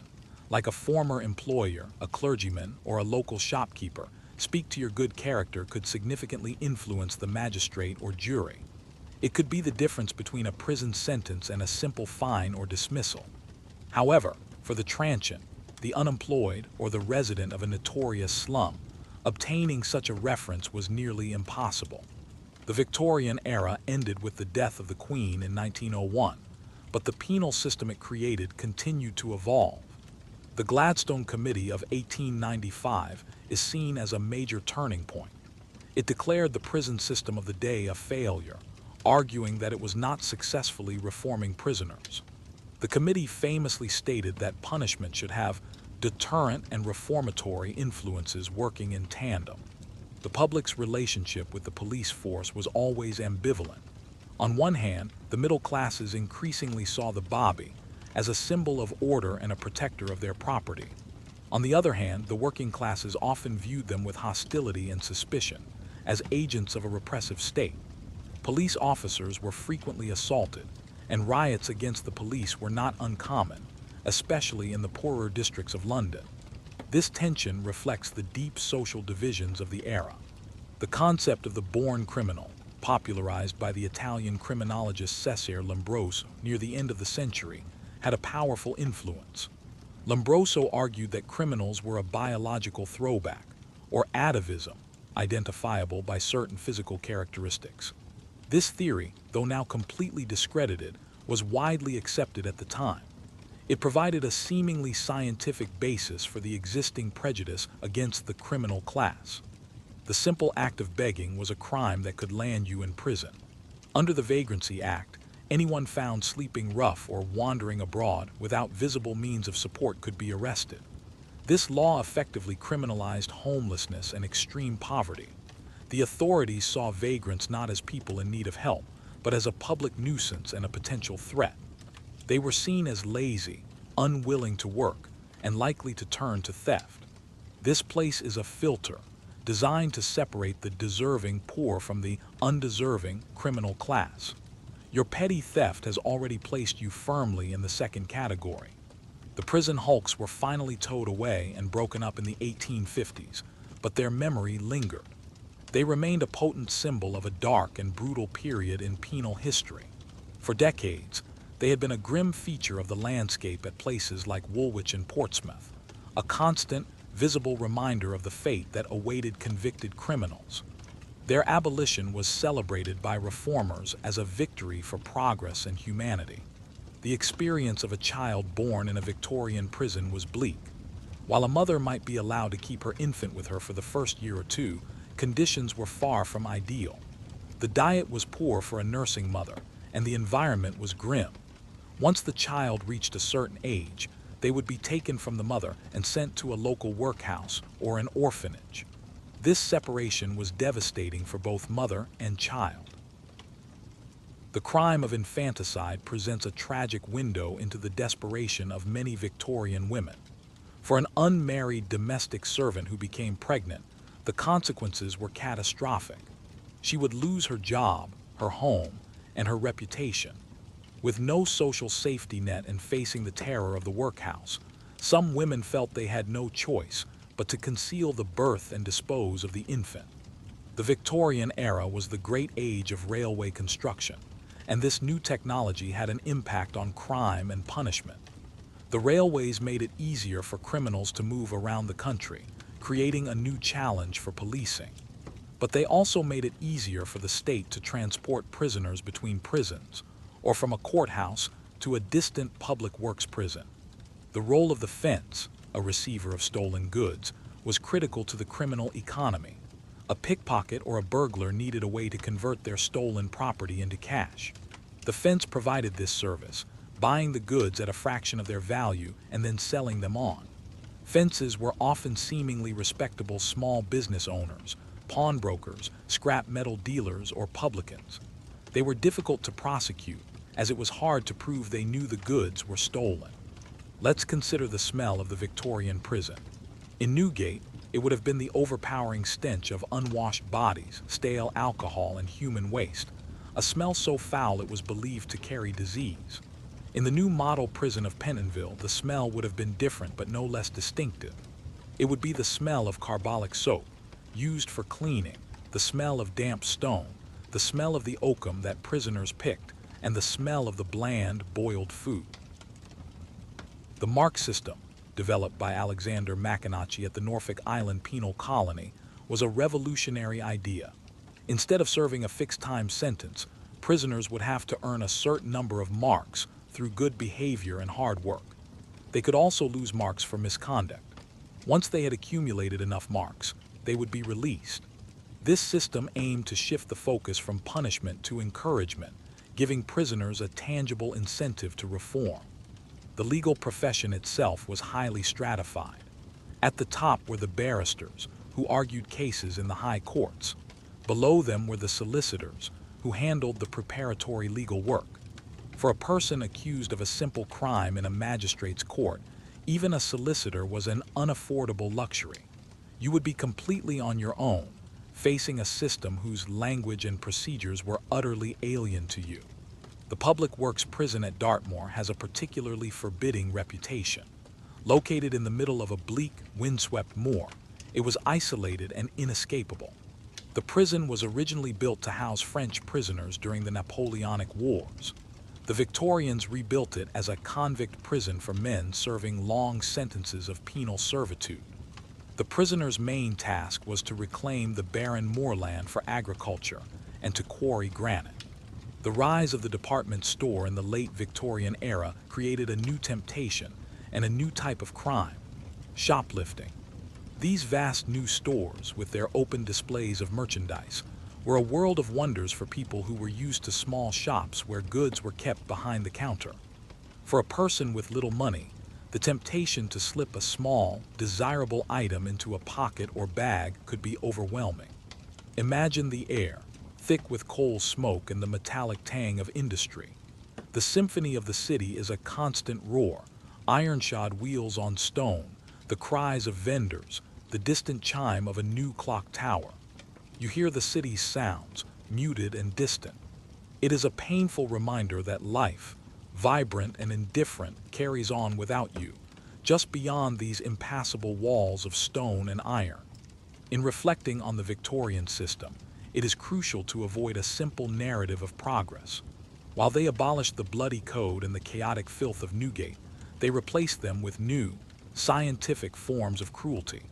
like a former employer, a clergyman, or a local shopkeeper, speak to your good character could significantly influence the magistrate or jury. It could be the difference between a prison sentence and a simple fine or dismissal. However, for the transient, the unemployed, or the resident of a notorious slum, obtaining such a reference was nearly impossible. The Victorian era ended with the death of the Queen in 1901, but the penal system it created continued to evolve. The Gladstone Committee of 1895 is seen as a major turning point. It declared the prison system of the day a failure, arguing that it was not successfully reforming prisoners. The committee famously stated that punishment should have deterrent and reformatory influences working in tandem. The public's relationship with the police force was always ambivalent. On one hand, the middle classes increasingly saw the bobby as a symbol of order and a protector of their property. On the other hand, the working classes often viewed them with hostility and suspicion, as agents of a repressive state. Police officers were frequently assaulted, and riots against the police were not uncommon, especially in the poorer districts of London. This tension reflects the deep social divisions of the era. The concept of the born criminal, popularized by the Italian criminologist Cesare Lombroso near the end of the century, had a powerful influence. Lombroso argued that criminals were a biological throwback, or atavism, identifiable by certain physical characteristics. This theory, though now completely discredited, was widely accepted at the time. It provided a seemingly scientific basis for the existing prejudice against the criminal class. The simple act of begging was a crime that could land you in prison. Under the Vagrancy Act, anyone found sleeping rough or wandering abroad without visible means of support could be arrested. This law effectively criminalized homelessness and extreme poverty. The authorities saw vagrants not as people in need of help, but as a public nuisance and a potential threat. They were seen as lazy, unwilling to work, and likely to turn to theft. This place is a filter, designed to separate the deserving poor from the undeserving criminal class. Your petty theft has already placed you firmly in the second category. The prison hulks were finally towed away and broken up in the 1850s, but their memory lingered. They remained a potent symbol of a dark and brutal period in penal history. For decades, they had been a grim feature of the landscape at places like Woolwich and Portsmouth, a constant, visible reminder of the fate that awaited convicted criminals. Their abolition was celebrated by reformers as a victory for progress and humanity. The experience of a child born in a Victorian prison was bleak. While a mother might be allowed to keep her infant with her for the first year or two, conditions were far from ideal. The diet was poor for a nursing mother, and the environment was grim. Once the child reached a certain age, they would be taken from the mother and sent to a local workhouse or an orphanage. This separation was devastating for both mother and child. The crime of infanticide presents a tragic window into the desperation of many Victorian women. For an unmarried domestic servant who became pregnant, the consequences were catastrophic. She would lose her job, her home, and her reputation. With no social safety net and facing the terror of the workhouse, some women felt they had no choice but to conceal the birth and dispose of the infant. The Victorian era was the great age of railway construction, and this new technology had an impact on crime and punishment. The railways made it easier for criminals to move around the country, creating a new challenge for policing. But they also made it easier for the state to transport prisoners between prisons, or from a courthouse to a distant public works prison. The role of the fence, a receiver of stolen goods, was critical to the criminal economy. A pickpocket or a burglar needed a way to convert their stolen property into cash. The fence provided this service, buying the goods at a fraction of their value and then selling them on. Fences were often seemingly respectable small business owners, pawnbrokers, scrap metal dealers, or publicans. They were difficult to prosecute, as it was hard to prove they knew the goods were stolen. Let's consider the smell of the Victorian prison. In Newgate, it would have been the overpowering stench of unwashed bodies, stale alcohol, and human waste, a smell so foul it was believed to carry disease. In the new model prison of Pentonville, the smell would have been different but no less distinctive. It would be the smell of carbolic soap, used for cleaning, the smell of damp stone, the smell of the oakum that prisoners picked, and the smell of the bland, boiled food. The mark system, developed by Alexander Maconochie at the Norfolk Island Penal Colony, was a revolutionary idea. Instead of serving a fixed-time sentence, prisoners would have to earn a certain number of marks through good behavior and hard work. They could also lose marks for misconduct. Once they had accumulated enough marks, they would be released. This system aimed to shift the focus from punishment to encouragement, giving prisoners a tangible incentive to reform. The legal profession itself was highly stratified. At the top were the barristers, who argued cases in the high courts. Below them were the solicitors, who handled the preparatory legal work. For a person accused of a simple crime in a magistrate's court, even a solicitor was an unaffordable luxury. You would be completely on your own, facing a system whose language and procedures were utterly alien to you. The Public Works Prison at Dartmoor has a particularly forbidding reputation. Located in the middle of a bleak, windswept moor, it was isolated and inescapable. The prison was originally built to house French prisoners during the Napoleonic Wars. The Victorians rebuilt it as a convict prison for men serving long sentences of penal servitude. The prisoners' main task was to reclaim the barren moorland for agriculture and to quarry granite. The rise of the department store in the late Victorian era created a new temptation and a new type of crime: shoplifting. These vast new stores, with their open displays of merchandise, were a world of wonders for people who were used to small shops where goods were kept behind the counter. For a person with little money, the temptation to slip a small, desirable item into a pocket or bag could be overwhelming. Imagine the air, thick with coal smoke and the metallic tang of industry. The symphony of the city is a constant roar: iron-shod wheels on stone, the cries of vendors, the distant chime of a new clock tower. You hear the city's sounds, muted and distant. It is a painful reminder that life, vibrant and indifferent, carries on without you, just beyond these impassable walls of stone and iron. In reflecting on the Victorian system, it is crucial to avoid a simple narrative of progress. While they abolished the bloody code and the chaotic filth of Newgate, they replaced them with new, scientific forms of cruelty.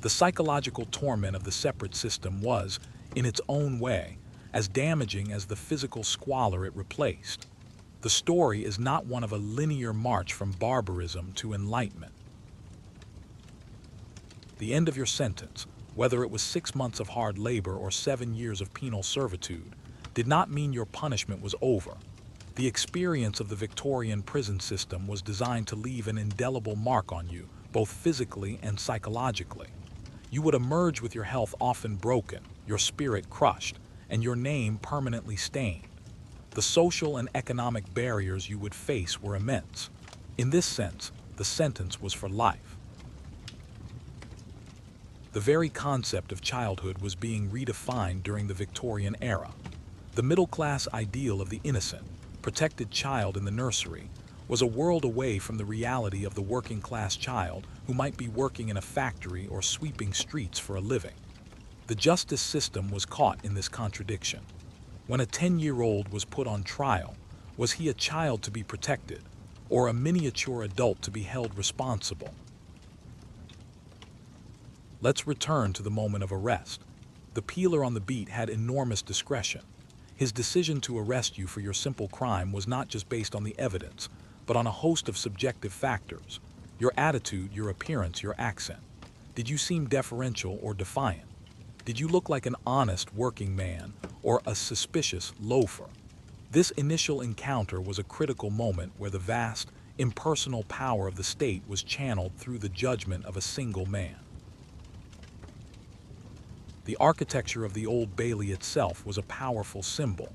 The psychological torment of the separate system was, in its own way, as damaging as the physical squalor it replaced. The story is not one of a linear march from barbarism to enlightenment. The end of your sentence, whether it was 6 months of hard labor or 7 years of penal servitude, did not mean your punishment was over. The experience of the Victorian prison system was designed to leave an indelible mark on you, both physically and psychologically. You would emerge with your health often broken, your spirit crushed, and your name permanently stained. The social and economic barriers you would face were immense. In this sense, the sentence was for life. The very concept of childhood was being redefined during the Victorian era. The middle-class ideal of the innocent, protected child in the nursery was a world away from the reality of the working-class child who might be working in a factory or sweeping streets for a living. The justice system was caught in this contradiction. When a 10-year-old was put on trial, was he a child to be protected, or a miniature adult to be held responsible? Let's return to the moment of arrest. The peeler on the beat had enormous discretion. His decision to arrest you for your simple crime was not just based on the evidence, but on a host of subjective factors: your attitude, your appearance, your accent. Did you seem deferential or defiant? Did you look like an honest working man or a suspicious loafer? This initial encounter was a critical moment where the vast, impersonal power of the state was channeled through the judgment of a single man. The architecture of the Old Bailey itself was a powerful symbol.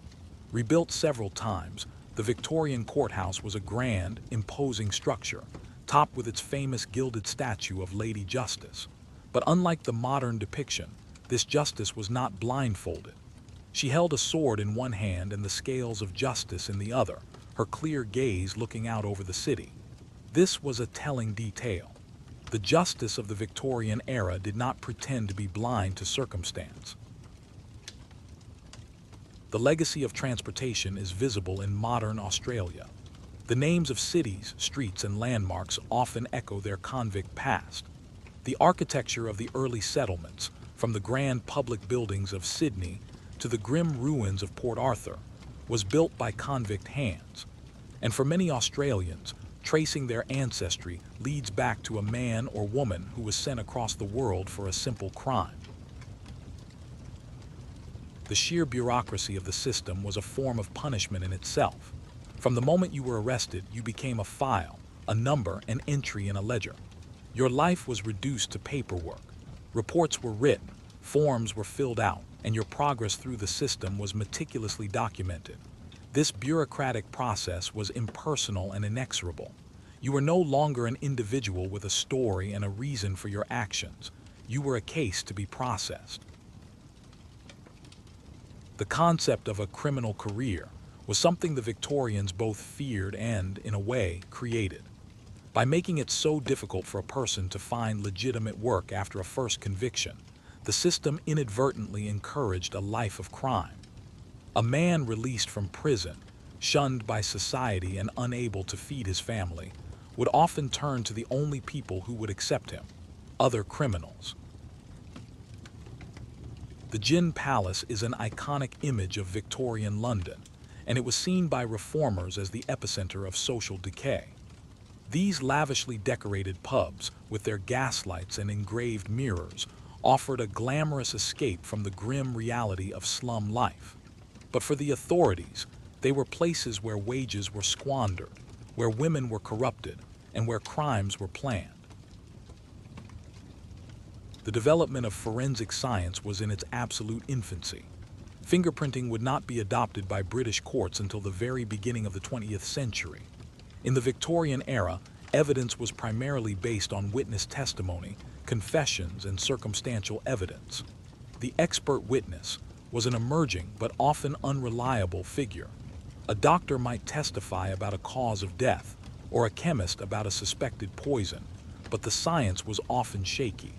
Rebuilt several times, the Victorian courthouse was a grand, imposing structure, topped with its famous gilded statue of Lady Justice. But unlike the modern depiction, this justice was not blindfolded. She held a sword in one hand and the scales of justice in the other, her clear gaze looking out over the city. This was a telling detail. The justice of the Victorian era did not pretend to be blind to circumstance. The legacy of transportation is visible in modern Australia. The names of cities, streets, and landmarks often echo their convict past. The architecture of the early settlements, from the grand public buildings of Sydney to the grim ruins of Port Arthur, was built by convict hands. And for many Australians, tracing their ancestry leads back to a man or woman who was sent across the world for a simple crime. The sheer bureaucracy of the system was a form of punishment in itself. From the moment you were arrested, you became a file, a number, an entry in a ledger. Your life was reduced to paperwork. Reports were written, forms were filled out, and your progress through the system was meticulously documented. This bureaucratic process was impersonal and inexorable. You were no longer an individual with a story and a reason for your actions. You were a case to be processed. The concept of a criminal career was something the Victorians both feared and, in a way, created. By making it so difficult for a person to find legitimate work after a first conviction, the system inadvertently encouraged a life of crime. A man released from prison, shunned by society and unable to feed his family, would often turn to the only people who would accept him: other criminals. The Gin Palace is an iconic image of Victorian London, and it was seen by reformers as the epicenter of social decay. These lavishly decorated pubs, with their gaslights and engraved mirrors, offered a glamorous escape from the grim reality of slum life. But for the authorities, they were places where wages were squandered, where women were corrupted, and where crimes were planned. The development of forensic science was in its absolute infancy. Fingerprinting would not be adopted by British courts until the very beginning of the 20th century. In the Victorian era, evidence was primarily based on witness testimony, confessions, and circumstantial evidence. The expert witness was an emerging but often unreliable figure. A doctor might testify about a cause of death, or a chemist about a suspected poison, but the science was often shaky.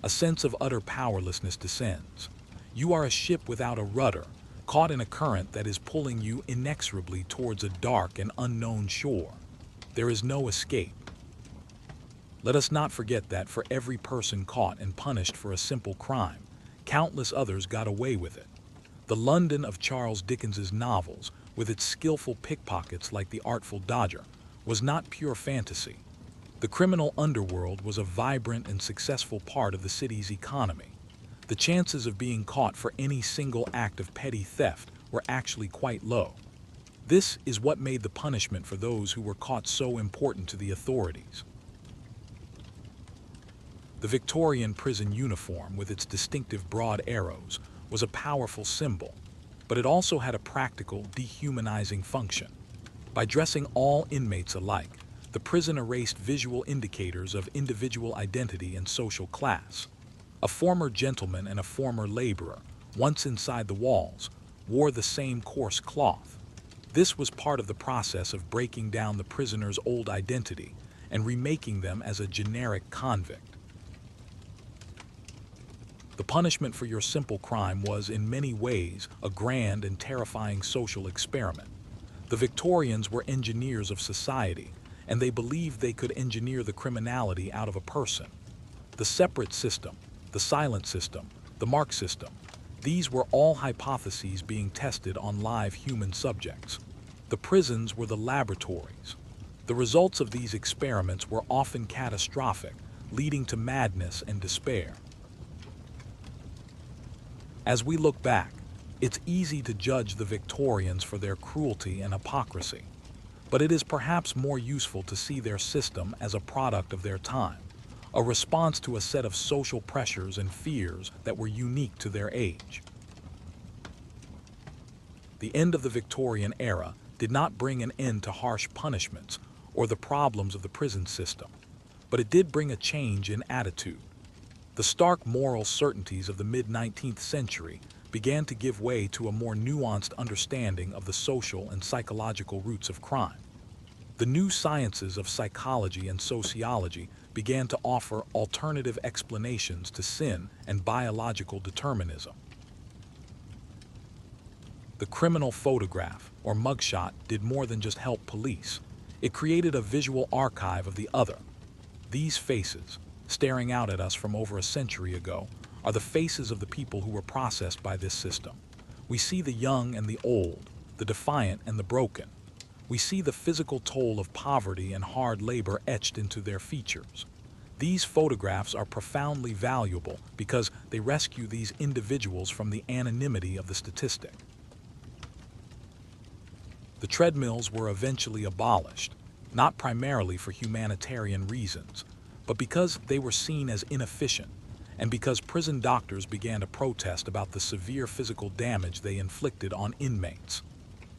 A sense of utter powerlessness descends. You are a ship without a rudder, caught in a current that is pulling you inexorably towards a dark and unknown shore. There is no escape. Let us not forget that for every person caught and punished for a simple crime, countless others got away with it. The London of Charles Dickens's novels, with its skillful pickpockets like the Artful Dodger, was not pure fantasy. The criminal underworld was a vibrant and successful part of the city's economy. The chances of being caught for any single act of petty theft were actually quite low. This is what made the punishment for those who were caught so important to the authorities. The Victorian prison uniform, with its distinctive broad arrows, was a powerful symbol, but it also had a practical, dehumanizing function. By dressing all inmates alike, the prison erased visual indicators of individual identity and social class. A former gentleman and a former laborer, once inside the walls, wore the same coarse cloth. This was part of the process of breaking down the prisoner's old identity and remaking them as a generic convict. The punishment for your simple crime was, in many ways, a grand and terrifying social experiment. The Victorians were engineers of society, and they believed they could engineer the criminality out of a person. The separate system, the silent system, the mark system, these were all hypotheses being tested on live human subjects. The prisons were the laboratories. The results of these experiments were often catastrophic, leading to madness and despair. As we look back, it's easy to judge the Victorians for their cruelty and hypocrisy, but it is perhaps more useful to see their system as a product of their time, a response to a set of social pressures and fears that were unique to their age. The end of the Victorian era did not bring an end to harsh punishments or the problems of the prison system, but it did bring a change in attitude. The stark moral certainties of the mid-19th century began to give way to a more nuanced understanding of the social and psychological roots of crime. The new sciences of psychology and sociology began to offer alternative explanations to sin and biological determinism. The criminal photograph, or mugshot, did more than just help police. It created a visual archive of the other. These faces, staring out at us from over a century ago, are the faces of the people who were processed by this system. We see the young and the old, the defiant and the broken. We see the physical toll of poverty and hard labor etched into their features. These photographs are profoundly valuable because they rescue these individuals from the anonymity of the statistic. The treadmills were eventually abolished, not primarily for humanitarian reasons, but because they were seen as inefficient, and because prison doctors began to protest about the severe physical damage they inflicted on inmates.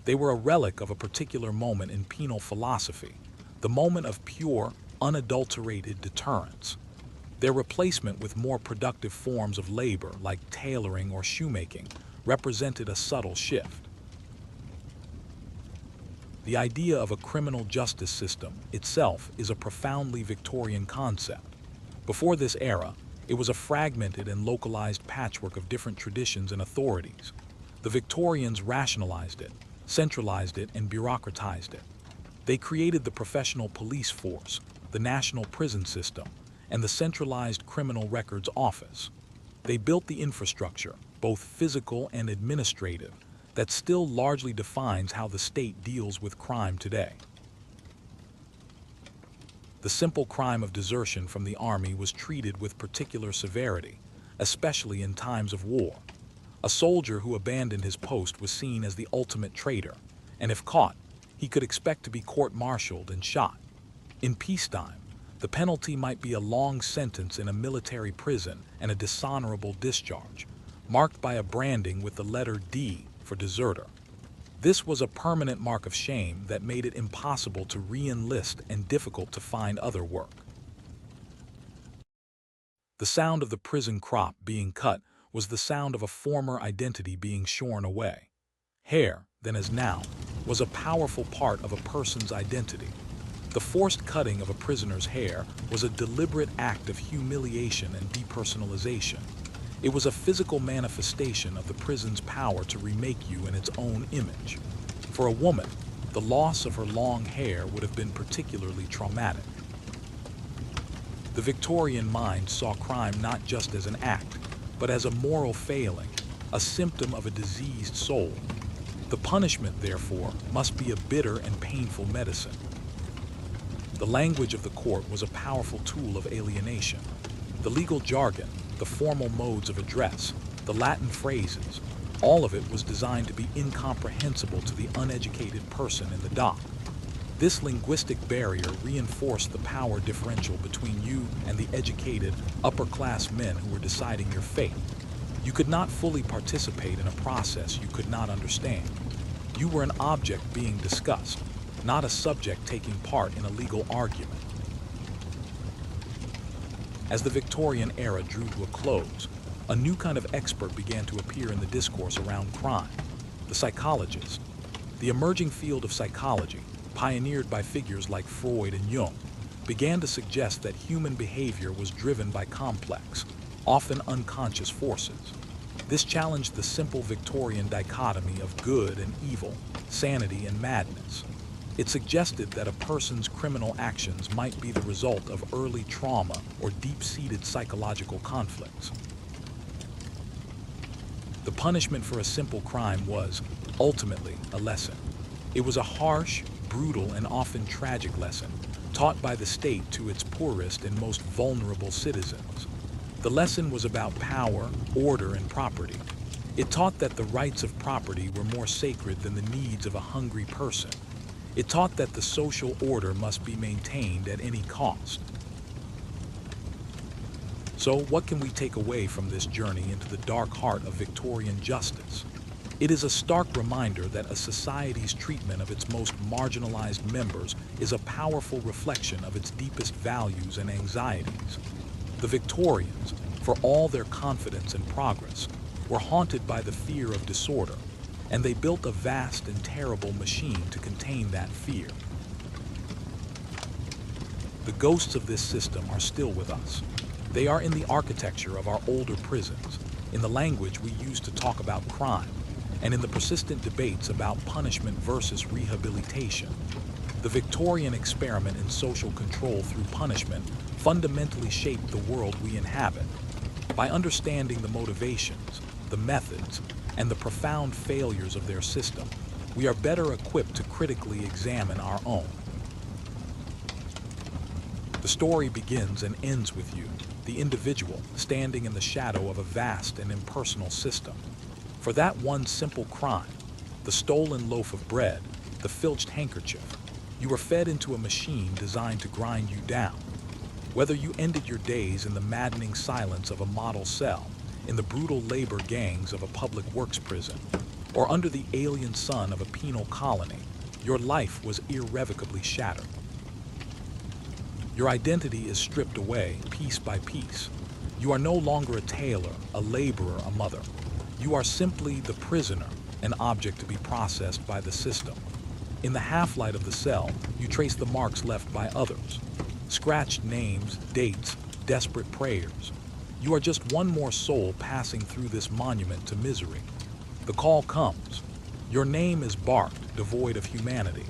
They were a relic of a particular moment in penal philosophy, the moment of pure, unadulterated deterrence. Their replacement with more productive forms of labor, like tailoring or shoemaking, represented a subtle shift. The idea of a criminal justice system itself is a profoundly Victorian concept. Before this era, it was a fragmented and localized patchwork of different traditions and authorities. The Victorians rationalized it, centralized it, and bureaucratized it. They created the professional police force, the national prison system, and the centralized criminal records office. They built the infrastructure, both physical and administrative, that still largely defines how the state deals with crime today. The simple crime of desertion from the army was treated with particular severity, especially in times of war. A soldier who abandoned his post was seen as the ultimate traitor, and if caught, he could expect to be court-martialed and shot. In peacetime, the penalty might be a long sentence in a military prison and a dishonorable discharge, marked by a branding with the letter D for deserter. This was a permanent mark of shame that made it impossible to re-enlist and difficult to find other work. The sound of the prison crop being cut was the sound of a former identity being shorn away. Hair, then as now, was a powerful part of a person's identity. The forced cutting of a prisoner's hair was a deliberate act of humiliation and depersonalization. It was a physical manifestation of the prison's power to remake you in its own image. For a woman, the loss of her long hair would have been particularly traumatic. The Victorian mind saw crime not just as an act, but as a moral failing, a symptom of a diseased soul. The punishment, therefore, must be a bitter and painful medicine. The language of the court was a powerful tool of alienation. The legal jargon, the formal modes of address, the Latin phrases, all of it was designed to be incomprehensible to the uneducated person in the dock. This linguistic barrier reinforced the power differential between you and the educated, upper-class men who were deciding your fate. You could not fully participate in a process you could not understand. You were an object being discussed, not a subject taking part in a legal argument. As the Victorian era drew to a close, a new kind of expert began to appear in the discourse around crime: the psychologist. The emerging field of psychology, pioneered by figures like Freud and Jung, began to suggest that human behavior was driven by complex, often unconscious forces. This challenged the simple Victorian dichotomy of good and evil, sanity and madness. It suggested that a person's criminal actions might be the result of early trauma or deep-seated psychological conflicts. The punishment for a simple crime was, ultimately, a lesson. It was a harsh, brutal, and often tragic lesson, taught by the state to its poorest and most vulnerable citizens. The lesson was about power, order, and property. It taught that the rights of property were more sacred than the needs of a hungry person. It taught that the social order must be maintained at any cost. So, what can we take away from this journey into the dark heart of Victorian justice? It is a stark reminder that a society's treatment of its most marginalized members is a powerful reflection of its deepest values and anxieties. The Victorians, for all their confidence and progress, were haunted by the fear of disorder, and they built a vast and terrible machine to contain that fear. The ghosts of this system are still with us. They are in the architecture of our older prisons, in the language we use to talk about crime, and in the persistent debates about punishment versus rehabilitation. The Victorian experiment in social control through punishment fundamentally shaped the world we inhabit. By understanding the motivations, the methods, and the profound failures of their system, we are better equipped to critically examine our own. The story begins and ends with you, the individual, standing in the shadow of a vast and impersonal system. For that one simple crime, the stolen loaf of bread, the filched handkerchief, you were fed into a machine designed to grind you down. Whether you ended your days in the maddening silence of a model cell, in the brutal labor gangs of a public works prison, or under the alien sun of a penal colony, your life was irrevocably shattered. Your identity is stripped away piece by piece. You are no longer a tailor, a laborer, a mother. You are simply the prisoner, an object to be processed by the system. In the half-light of the cell, you trace the marks left by others. Scratched names, dates, desperate prayers. You are just one more soul passing through this monument to misery. The call comes. Your name is barked, devoid of humanity.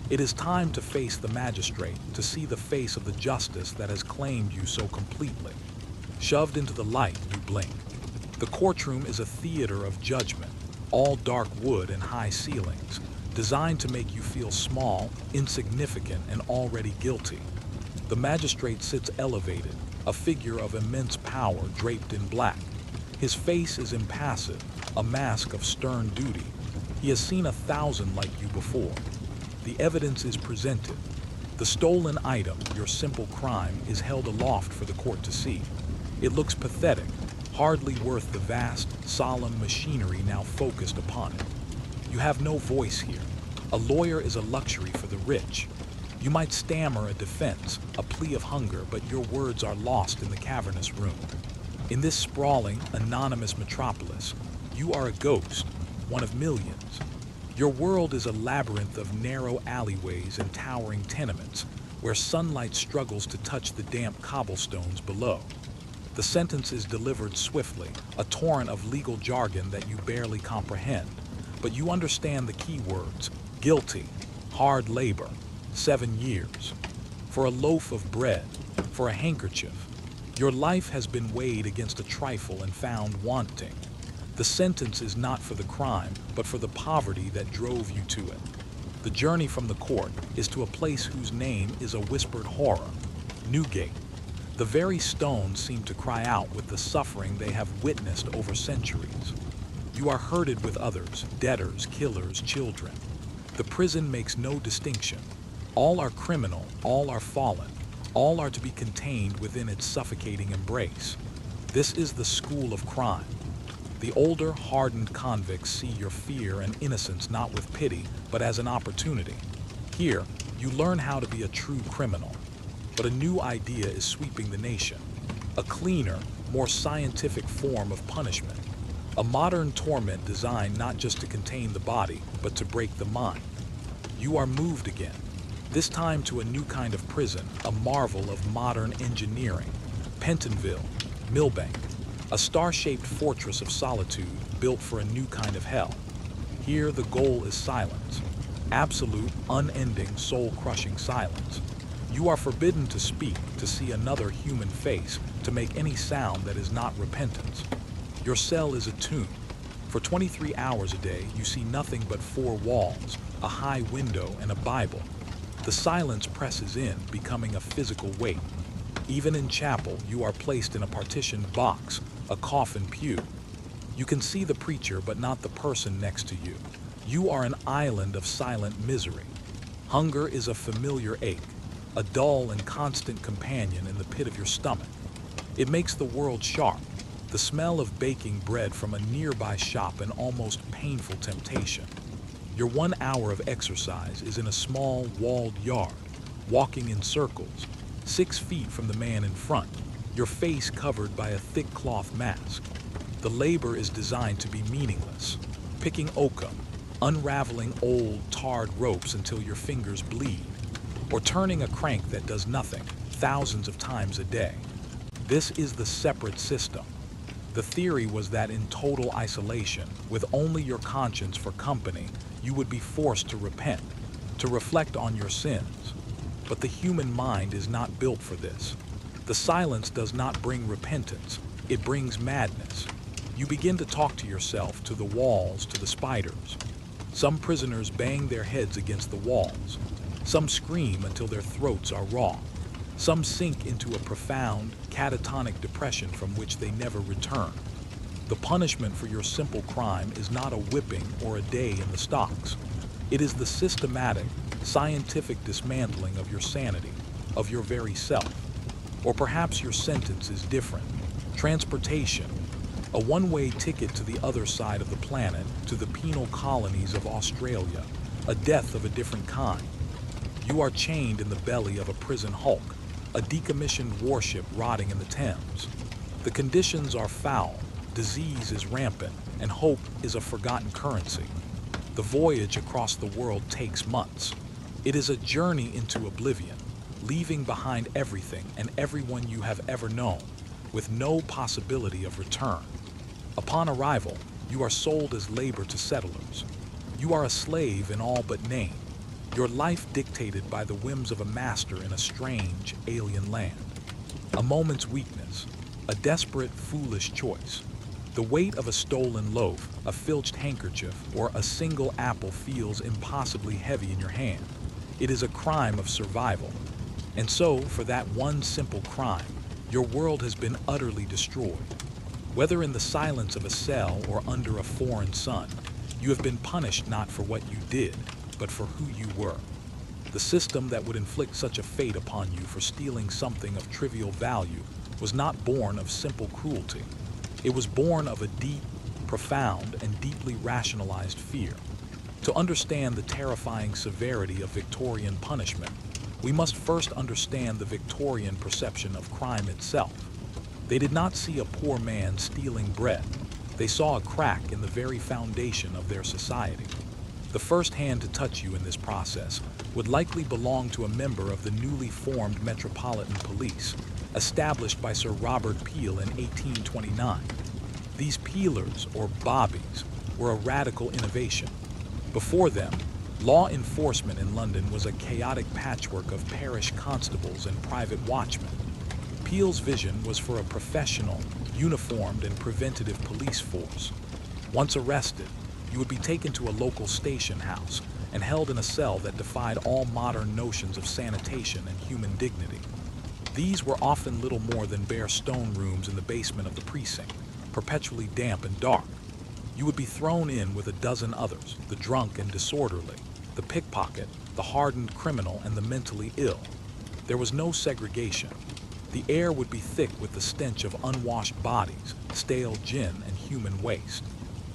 It is time to face the magistrate, to see the face of the justice that has claimed you so completely. Shoved into the light, you blink. The courtroom is a theater of judgment, all dark wood and high ceilings, designed to make you feel small, insignificant, and already guilty. The magistrate sits elevated, a figure of immense power draped in black. His face is impassive, a mask of stern duty. He has seen 1,000 like you before. The evidence is presented. The stolen item, your simple crime, is held aloft for the court to see. It looks pathetic, hardly worth the vast, solemn machinery now focused upon it. You have no voice here. A lawyer is a luxury for the rich. You might stammer a defense, a plea of hunger, but your words are lost in the cavernous room. In this sprawling, anonymous metropolis, you are a ghost, one of millions. Your world is a labyrinth of narrow alleyways and towering tenements, where sunlight struggles to touch the damp cobblestones below. The sentence is delivered swiftly, a torrent of legal jargon that you barely comprehend, but you understand the key words: guilty, hard labor, 7 years. For a loaf of bread, for a handkerchief. Your life has been weighed against a trifle and found wanting. The sentence is not for the crime, but for the poverty that drove you to it. The journey from the court is to a place whose name is a whispered horror: Newgate. The very stones seem to cry out with the suffering they have witnessed over centuries. You are herded with others, debtors, killers, children. The prison makes no distinction. All are criminal, all are fallen, all are to be contained within its suffocating embrace. This is the school of crime. The older, hardened convicts see your fear and innocence not with pity, but as an opportunity. Here, you learn how to be a true criminal. But a new idea is sweeping the nation. A cleaner, more scientific form of punishment. A modern torment designed not just to contain the body, but to break the mind. You are moved again, this time to a new kind of prison, a marvel of modern engineering. Pentonville, Millbank, a star-shaped fortress of solitude built for a new kind of hell. Here the goal is silence. Absolute, unending, soul-crushing silence. You are forbidden to speak, to see another human face, to make any sound that is not repentance. Your cell is a tomb. For 23 hours a day, you see nothing but 4 walls, a high window, and a Bible. The silence presses in, becoming a physical weight. Even in chapel, you are placed in a partitioned box, a coffin pew. You can see the preacher, but not the person next to you. You are an island of silent misery. Hunger is a familiar ache, a dull and constant companion in the pit of your stomach. It makes the world sharp, the smell of baking bread from a nearby shop an almost painful temptation. Your 1 hour of exercise is in a small, walled yard, walking in circles, 6 feet from the man in front, your face covered by a thick cloth mask. The labor is designed to be meaningless, picking oakum, unraveling old, tarred ropes until your fingers bleed, or turning a crank that does nothing, thousands of times a day. This is the separate system. The theory was that in total isolation, with only your conscience for company, you would be forced to repent, to reflect on your sins. But the human mind is not built for this. The silence does not bring repentance, it brings madness. You begin to talk to yourself, to the walls, to the spiders. Some prisoners bang their heads against the walls. Some scream until their throats are raw. Some sink into a profound, catatonic depression from which they never return. The punishment for your simple crime is not a whipping or a day in the stocks. It is the systematic, scientific dismantling of your sanity, of your very self. Or perhaps your sentence is different. Transportation, a one-way ticket to the other side of the planet, to the penal colonies of Australia, a death of a different kind. You are chained in the belly of a prison hulk, a decommissioned warship rotting in the Thames. The conditions are foul, disease is rampant, and hope is a forgotten currency. The voyage across the world takes months. It is a journey into oblivion, leaving behind everything and everyone you have ever known, with no possibility of return. Upon arrival, you are sold as labor to settlers. You are a slave in all but name, your life dictated by the whims of a master in a strange, alien land. A moment's weakness, a desperate, foolish choice. The weight of a stolen loaf, a filched handkerchief, or a single apple feels impossibly heavy in your hand. It is a crime of survival. And so, for that one simple crime, your world has been utterly destroyed. Whether in the silence of a cell or under a foreign sun, you have been punished not for what you did, but for who you were. The system that would inflict such a fate upon you for stealing something of trivial value was not born of simple cruelty. It was born of a deep, profound, and deeply rationalized fear. To understand the terrifying severity of Victorian punishment, we must first understand the Victorian perception of crime itself. They did not see a poor man stealing bread. They saw a crack in the very foundation of their society. The first hand to touch you in this process would likely belong to a member of the newly formed Metropolitan Police, established by Sir Robert Peel in 1829. These peelers, or bobbies, were a radical innovation. Before them, law enforcement in London was a chaotic patchwork of parish constables and private watchmen. Peel's vision was for a professional, uniformed, and preventative police force. Once arrested, you would be taken to a local station house and held in a cell that defied all modern notions of sanitation and human dignity. These were often little more than bare stone rooms in the basement of the precinct, perpetually damp and dark. You would be thrown in with a dozen others, the drunk and disorderly, the pickpocket, the hardened criminal, and the mentally ill. There was no segregation. The air would be thick with the stench of unwashed bodies, stale gin, and human waste.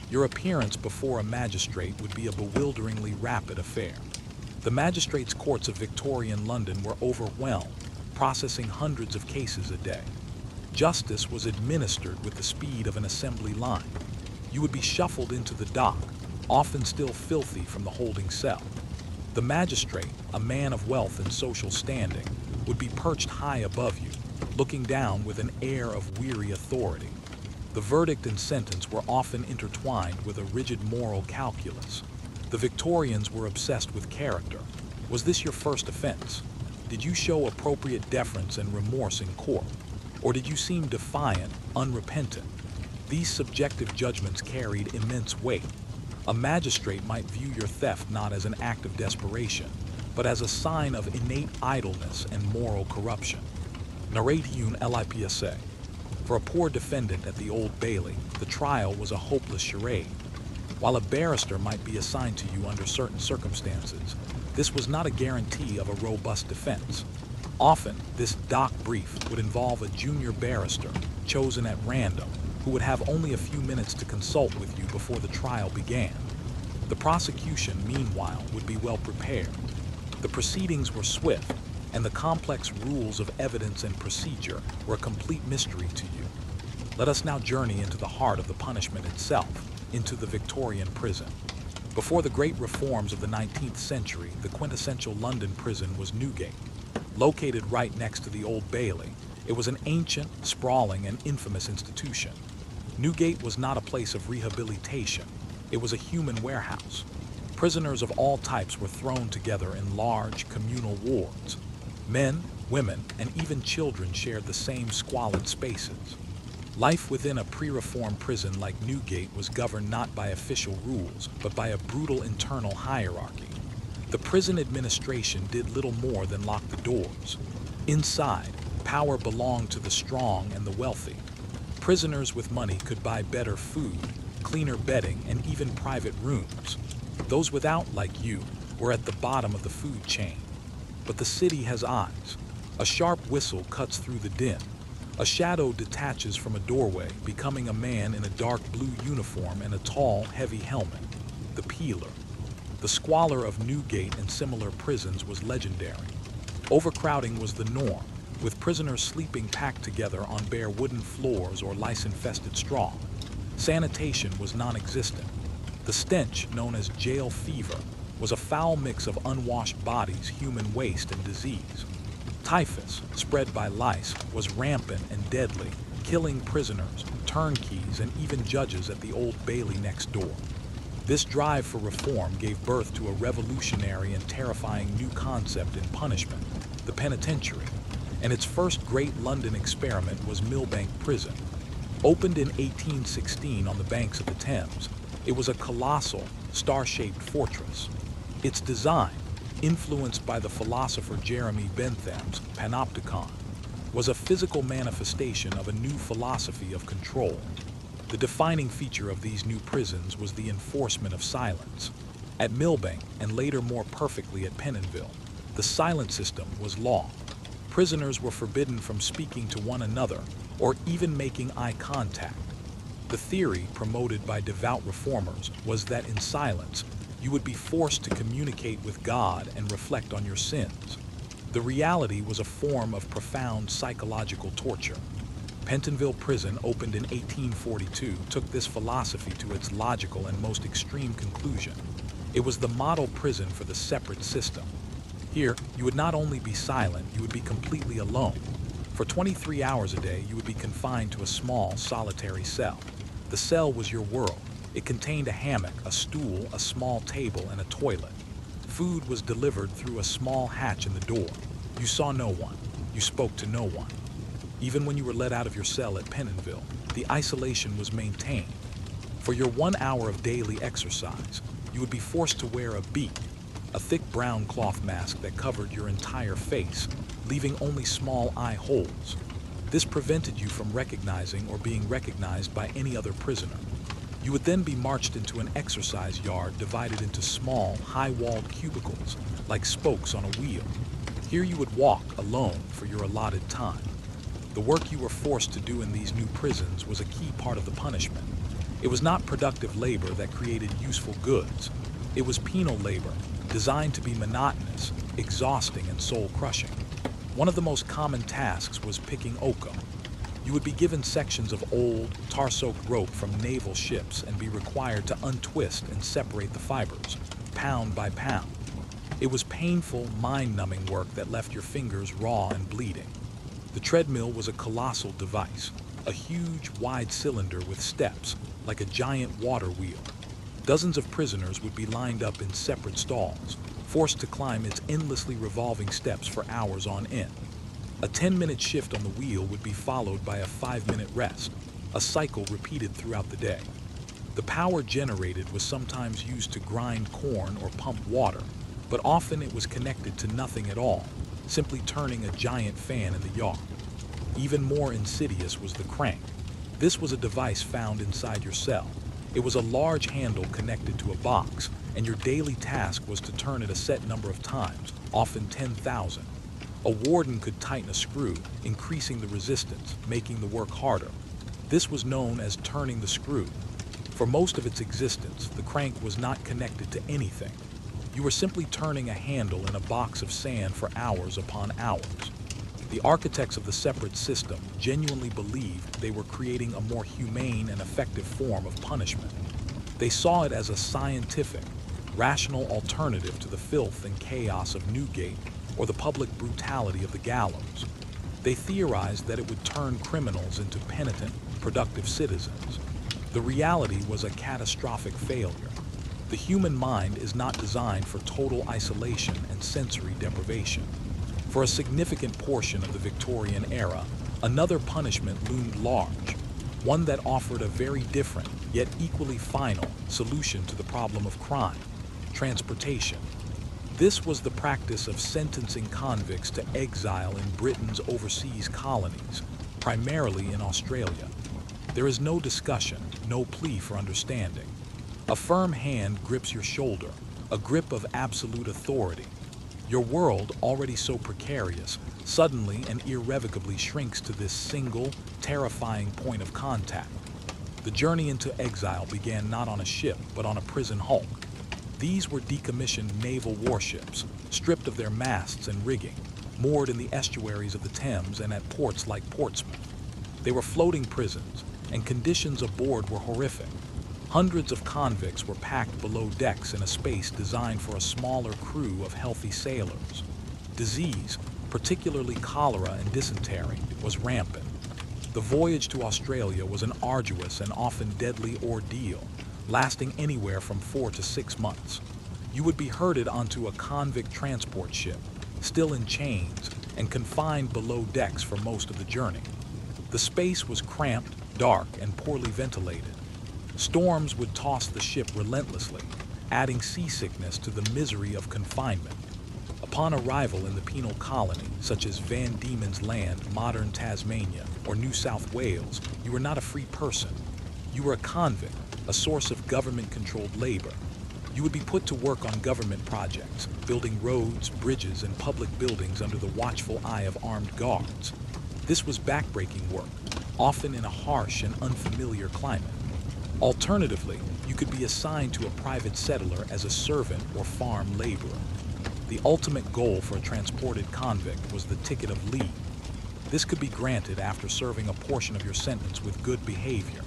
Your appearance before a magistrate would be a bewilderingly rapid affair. The magistrates' courts of Victorian London were overwhelmed, processing hundreds of cases a day. Justice was administered with the speed of an assembly line. You would be shuffled into the dock, often still filthy from the holding cell. The magistrate, a man of wealth and social standing, would be perched high above you, looking down with an air of weary authority. The verdict and sentence were often intertwined with a rigid moral calculus. The Victorians were obsessed with character. Was this your first offense? Did you show appropriate deference and remorse in court? Or did you seem defiant, unrepentant? These subjective judgments carried immense weight. A magistrate might view your theft not as an act of desperation, but as a sign of innate idleness and moral corruption. Narration lapse. For a poor defendant at the Old Bailey, the trial was a hopeless charade. While a barrister might be assigned to you under certain circumstances, this was not a guarantee of a robust defense. Often, this dock brief would involve a junior barrister, chosen at random, who would have only a few minutes to consult with you before the trial began. The prosecution, meanwhile, would be well prepared. The proceedings were swift, and the complex rules of evidence and procedure were a complete mystery to you. Let us now journey into the heart of the punishment itself, into the Victorian prison. Before the great reforms of the 19th century, the quintessential London prison was Newgate. Located right next to the Old Bailey, it was an ancient, sprawling, and infamous institution. Newgate was not a place of rehabilitation. It was a human warehouse. Prisoners of all types were thrown together in large, communal wards. Men, women, and even children shared the same squalid spaces. Life within a pre-reform prison like Newgate was governed not by official rules, but by a brutal internal hierarchy. The prison administration did little more than lock the doors. Inside, power belonged to the strong and the wealthy. Prisoners with money could buy better food, cleaner bedding, and even private rooms. Those without, like you, were at the bottom of the food chain. But the city has eyes. A sharp whistle cuts through the din. A shadow detaches from a doorway, becoming a man in a dark blue uniform and a tall, heavy helmet. The peeler. The squalor of Newgate and similar prisons was legendary. Overcrowding was the norm, with prisoners sleeping packed together on bare wooden floors or lice-infested straw. Sanitation was non-existent. The stench, known as jail fever, was a foul mix of unwashed bodies, human waste, and disease. Typhus, spread by lice, was rampant and deadly, killing prisoners, turnkeys, and even judges at the Old Bailey next door. This drive for reform gave birth to a revolutionary and terrifying new concept in punishment, the penitentiary, and its first great London experiment was Millbank Prison. Opened in 1816 on the banks of the Thames, it was a colossal, star-shaped fortress. Its design, influenced by the philosopher Jeremy Bentham's panopticon, was a physical manifestation of a new philosophy of control. The defining feature of these new prisons was the enforcement of silence. At Millbank, and later more perfectly at Pentonville, the silent system was law. Prisoners were forbidden from speaking to one another or even making eye contact. The theory, promoted by devout reformers, was that in silence, you would be forced to communicate with God and reflect on your sins. The reality was a form of profound psychological torture. Pentonville Prison, opened in 1842, took this philosophy to its logical and most extreme conclusion. It was the model prison for the separate system. Here, you would not only be silent, you would be completely alone. For 23 hours a day, you would be confined to a small, solitary cell. The cell was your world. It contained a hammock, a stool, a small table, and a toilet. Food was delivered through a small hatch in the door. You saw no one. You spoke to no one. Even when you were let out of your cell at Pentonville, the isolation was maintained. For your 1 hour of daily exercise, you would be forced to wear a beak, a thick brown cloth mask that covered your entire face, leaving only small eye holes. This prevented you from recognizing or being recognized by any other prisoner. You would then be marched into an exercise yard divided into small, high-walled cubicles, like spokes on a wheel. Here you would walk alone for your allotted time. The work you were forced to do in these new prisons was a key part of the punishment. It was not productive labor that created useful goods. It was penal labor, designed to be monotonous, exhausting, and soul-crushing. One of the most common tasks was picking oakum. You would be given sections of old, tar-soaked rope from naval ships and be required to untwist and separate the fibers, pound by pound. It was painful, mind-numbing work that left your fingers raw and bleeding. The treadmill was a colossal device, a huge, wide cylinder with steps, like a giant water wheel. Dozens of prisoners would be lined up in separate stalls, forced to climb its endlessly revolving steps for hours on end. A 10-minute shift on the wheel would be followed by a 5-minute rest, a cycle repeated throughout the day. The power generated was sometimes used to grind corn or pump water, but often it was connected to nothing at all, simply turning a giant fan in the yard. Even more insidious was the crank. This was a device found inside your cell. It was a large handle connected to a box, and your daily task was to turn it a set number of times, often 10,000. A warden could tighten a screw, increasing the resistance, making the work harder. This was known as turning the screw. For most of its existence, the crank was not connected to anything. You were simply turning a handle in a box of sand for hours upon hours. The architects of the separate system genuinely believed they were creating a more humane and effective form of punishment. They saw it as a scientific, rational alternative to the filth and chaos of Newgate or the public brutality of the gallows. They theorized that it would turn criminals into penitent, productive citizens. The reality was a catastrophic failure. The human mind is not designed for total isolation and sensory deprivation. For a significant portion of the Victorian era, another punishment loomed large, one that offered a very different, yet equally final, solution to the problem of crime: transportation. This was the practice of sentencing convicts to exile in Britain's overseas colonies, primarily in Australia. There is no discussion, no plea for understanding. A firm hand grips your shoulder, a grip of absolute authority. Your world, already so precarious, suddenly and irrevocably shrinks to this single, terrifying point of contact. The journey into exile began not on a ship, but on a prison hulk. These were decommissioned naval warships, stripped of their masts and rigging, moored in the estuaries of the Thames and at ports like Portsmouth. They were floating prisons, and conditions aboard were horrific. Hundreds of convicts were packed below decks in a space designed for a smaller crew of healthy sailors. Disease, particularly cholera and dysentery, was rampant. The voyage to Australia was an arduous and often deadly ordeal, lasting anywhere from 4 to 6 months. You would be herded onto a convict transport ship, still in chains, and confined below decks for most of the journey. The space was cramped, dark and poorly ventilated. Storms would toss the ship relentlessly, adding seasickness to the misery of confinement. Upon arrival in the penal colony, such as Van Diemen's Land, modern Tasmania, or New South Wales, you were not a free person. You were a convict, a source of government-controlled labor. You would be put to work on government projects, building roads, bridges, and public buildings under the watchful eye of armed guards. This was backbreaking work, often in a harsh and unfamiliar climate. Alternatively, you could be assigned to a private settler as a servant or farm laborer. The ultimate goal for a transported convict was the ticket of leave. This could be granted after serving a portion of your sentence with good behavior.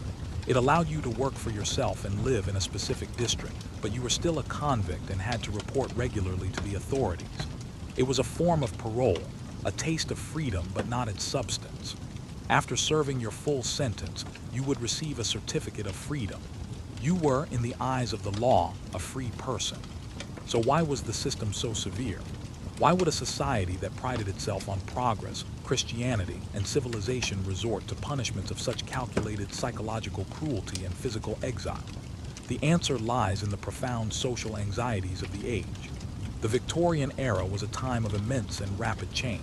It allowed you to work for yourself and live in a specific district, but you were still a convict and had to report regularly to the authorities. It was a form of parole, a taste of freedom but not its substance. After serving your full sentence, you would receive a certificate of freedom. You were, in the eyes of the law, a free person. So why was the system so severe? Why would a society that prided itself on progress, Christianity, and civilization resort to punishments of such calculated psychological cruelty and physical exile? The answer lies in the profound social anxieties of the age. The Victorian era was a time of immense and rapid change.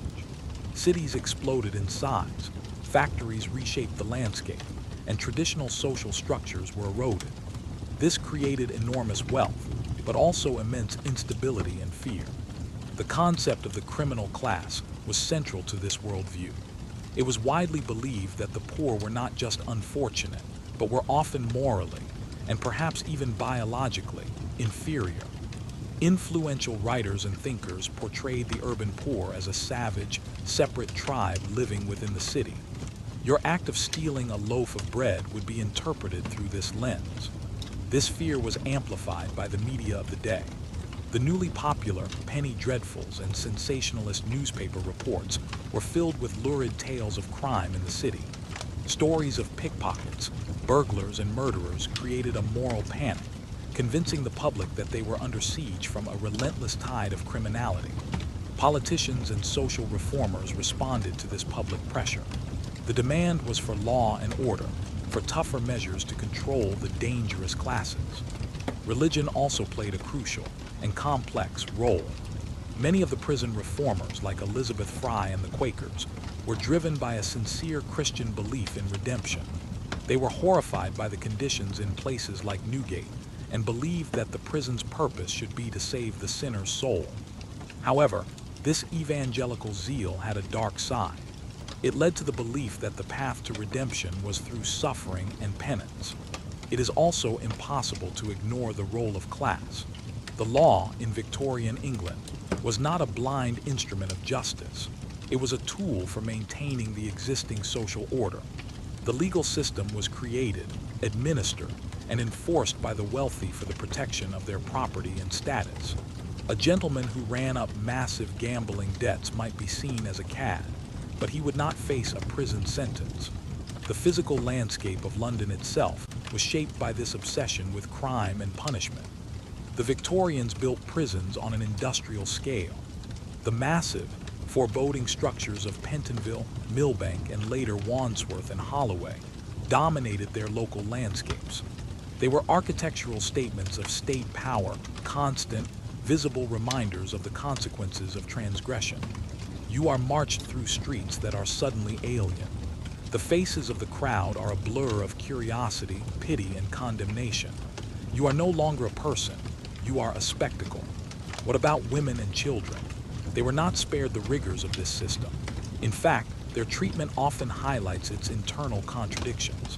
Cities exploded in size, factories reshaped the landscape, and traditional social structures were eroded. This created enormous wealth, but also immense instability and fear. The concept of the criminal class was central to this worldview. It was widely believed that the poor were not just unfortunate, but were often morally, and perhaps even biologically, inferior. Influential writers and thinkers portrayed the urban poor as a savage, separate tribe living within the city. Your act of stealing a loaf of bread would be interpreted through this lens. This fear was amplified by the media of the day. The newly popular penny dreadfuls and sensationalist newspaper reports were filled with lurid tales of crime in the city. Stories of pickpockets, burglars, and murderers created a moral panic, convincing the public that they were under siege from a relentless tide of criminality. Politicians and social reformers responded to this public pressure. The demand was for law and order, for tougher measures to control the dangerous classes. Religion also played a crucial and complex role. Many of the prison reformers, like Elizabeth Fry and the Quakers, were driven by a sincere Christian belief in redemption. They were horrified by the conditions in places like Newgate and believed that the prison's purpose should be to save the sinner's soul. However, this evangelical zeal had a dark side. It led to the belief that the path to redemption was through suffering and penance. It is also impossible to ignore the role of class. The law in Victorian England was not a blind instrument of justice. It was a tool for maintaining the existing social order. The legal system was created, administered, and enforced by the wealthy for the protection of their property and status. A gentleman who ran up massive gambling debts might be seen as a cad, but he would not face a prison sentence. The physical landscape of London itself was shaped by this obsession with crime and punishment. The Victorians built prisons on an industrial scale. The massive, foreboding structures of Pentonville, Millbank, and later Wandsworth and Holloway dominated their local landscapes. They were architectural statements of state power, constant, visible reminders of the consequences of transgression. You are marched through streets that are suddenly alien. The faces of the crowd are a blur of curiosity, pity, and condemnation. You are no longer a person. You are a spectacle. What about women and children? They were not spared the rigors of this system. In fact, their treatment often highlights its internal contradictions.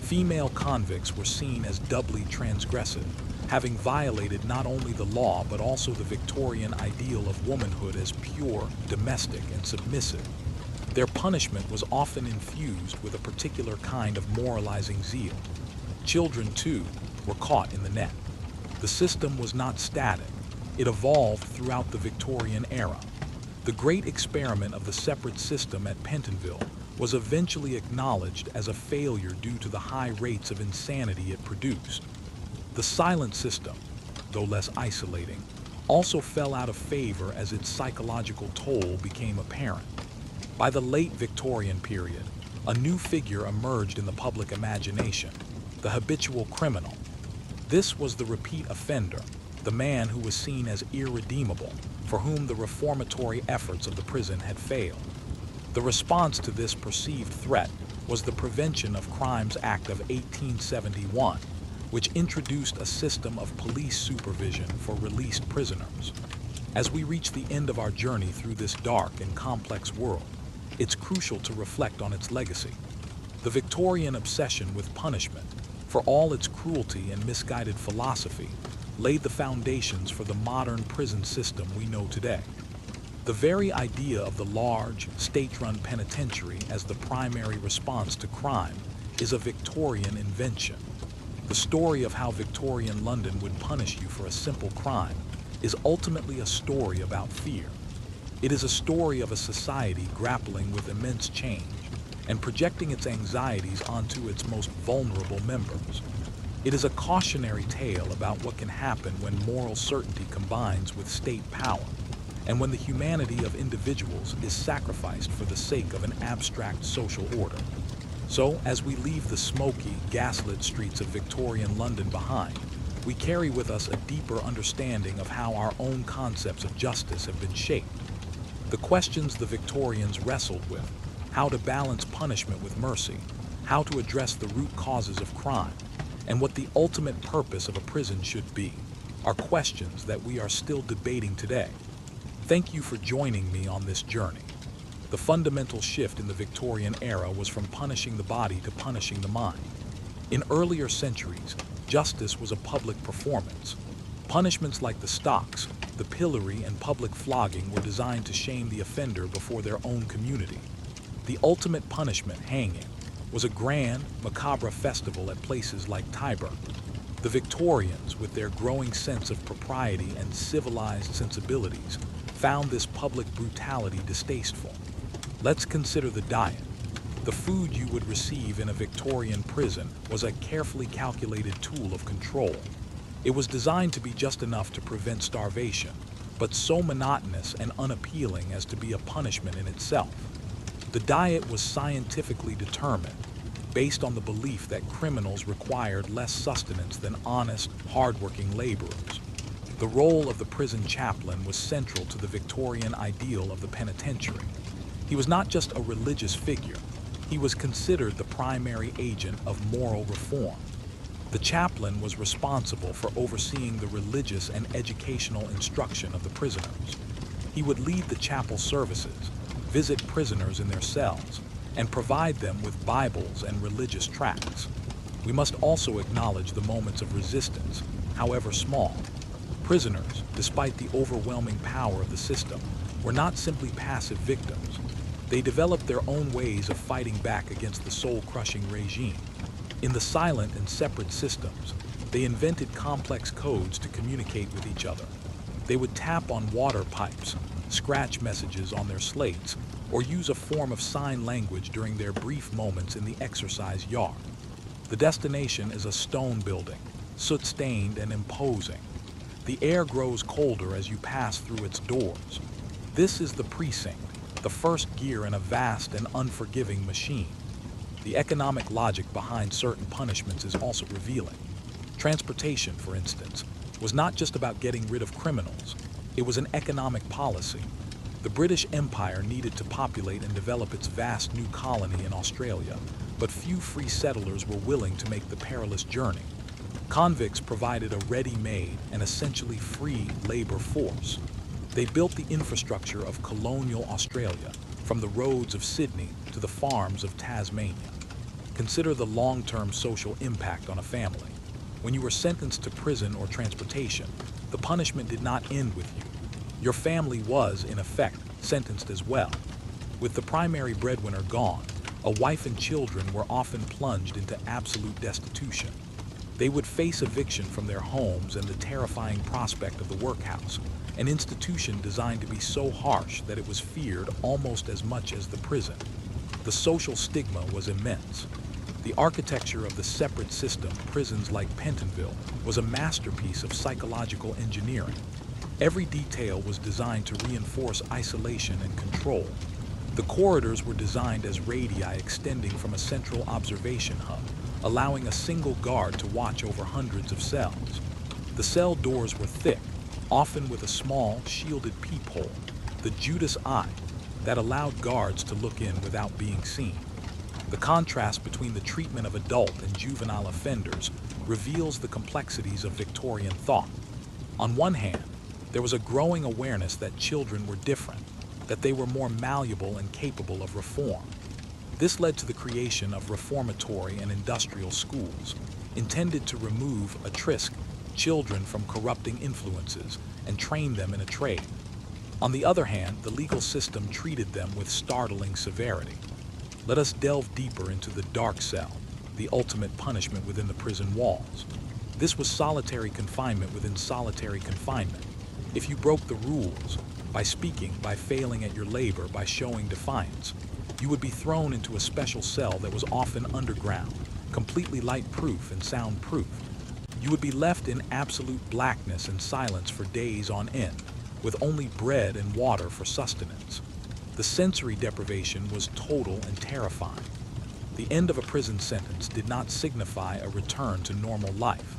Female convicts were seen as doubly transgressive, having violated not only the law but also the Victorian ideal of womanhood as pure, domestic, and submissive. Their punishment was often infused with a particular kind of moralizing zeal. Children, too, were caught in the net. The system was not static. It evolved throughout the Victorian era. The great experiment of the separate system at Pentonville was eventually acknowledged as a failure due to the high rates of insanity it produced. The silent system, though less isolating, also fell out of favor as its psychological toll became apparent. By the late Victorian period, A new figure emerged in the public imagination, the habitual criminal. This was the repeat offender, the man who was seen as irredeemable, for whom the reformatory efforts of the prison had failed. The response to this perceived threat was the Prevention of Crimes Act of 1871, which introduced a system of police supervision for released prisoners. As we reach the end of our journey through this dark and complex world, it's crucial to reflect on its legacy. The Victorian obsession with punishment, for all its cruelty and misguided philosophy, laid the foundations for the modern prison system we know today. The very idea of the large, state-run penitentiary as the primary response to crime is a Victorian invention. The story of how Victorian London would punish you for a simple crime is ultimately a story about fear. It is a story of a society grappling with immense change and projecting its anxieties onto its most vulnerable members. It is a cautionary tale about what can happen when moral certainty combines with state power, and when the humanity of individuals is sacrificed for the sake of an abstract social order. So, as we leave the smoky, gaslit streets of Victorian London behind, we carry with us a deeper understanding of how our own concepts of justice have been shaped. The questions the Victorians wrestled with, how to balance punishment with mercy, how to address the root causes of crime, and what the ultimate purpose of a prison should be, are questions that we are still debating today. Thank you for joining me on this journey. The fundamental shift in the Victorian era was from punishing the body to punishing the mind. In earlier centuries, justice was a public performance. Punishments like the stocks, the pillory, and public flogging were designed to shame the offender before their own community. The ultimate punishment, hanging, was a grand, macabre festival at places like Tyburn. The Victorians, with their growing sense of propriety and civilized sensibilities, found this public brutality distasteful. Let's consider the diet. The food you would receive in a Victorian prison was a carefully calculated tool of control. It was designed to be just enough to prevent starvation, but so monotonous and unappealing as to be a punishment in itself. The diet was scientifically determined, based on the belief that criminals required less sustenance than honest, hardworking laborers. The role of the prison chaplain was central to the Victorian ideal of the penitentiary. He was not just a religious figure, he was considered the primary agent of moral reform. The chaplain was responsible for overseeing the religious and educational instruction of the prisoners. He would lead the chapel services, visit prisoners in their cells, and provide them with Bibles and religious tracts. We must also acknowledge the moments of resistance, however small. Prisoners, despite the overwhelming power of the system, were not simply passive victims. They developed their own ways of fighting back against the soul-crushing regime. In the silent and separate systems, they invented complex codes to communicate with each other. They would tap on water pipes, scratch messages on their slates, or use a form of sign language during their brief moments in the exercise yard. The destination is a stone building, soot-stained and imposing. The air grows colder as you pass through its doors. This is the precinct, the first gear in a vast and unforgiving machine. The economic logic behind certain punishments is also revealing. Transportation, for instance, was not just about getting rid of criminals. It was an economic policy. The British Empire needed to populate and develop its vast new colony in Australia, but few free settlers were willing to make the perilous journey. Convicts provided a ready-made and essentially free labor force. They built the infrastructure of colonial Australia, from the roads of Sydney to the farms of Tasmania. Consider the long-term social impact on a family. When you were sentenced to prison or transportation, the punishment did not end with you. Your family was, in effect, sentenced as well. With the primary breadwinner gone, a wife and children were often plunged into absolute destitution. They would face eviction from their homes and the terrifying prospect of the workhouse, an institution designed to be so harsh that it was feared almost as much as the prison. The social stigma was immense. The architecture of the separate system, prisons like Pentonville, was a masterpiece of psychological engineering. Every detail was designed to reinforce isolation and control. The corridors were designed as radii extending from a central observation hub, allowing a single guard to watch over hundreds of cells. The cell doors were thick, often with a small, shielded peephole, the Judas eye, that allowed guards to look in without being seen. The contrast between the treatment of adult and juvenile offenders reveals the complexities of Victorian thought. On one hand, there was a growing awareness that children were different, that they were more malleable and capable of reform. This led to the creation of reformatory and industrial schools, intended to remove children from corrupting influences and train them in a trade. On the other hand, the legal system treated them with startling severity. Let us delve deeper into the dark cell, the ultimate punishment within the prison walls. This was solitary confinement within solitary confinement. If you broke the rules, by speaking, by failing at your labor, by showing defiance, you would be thrown into a special cell that was often underground, completely light-proof and soundproof. You would be left in absolute blackness and silence for days on end, with only bread and water for sustenance. The sensory deprivation was total and terrifying. The end of a prison sentence did not signify a return to normal life.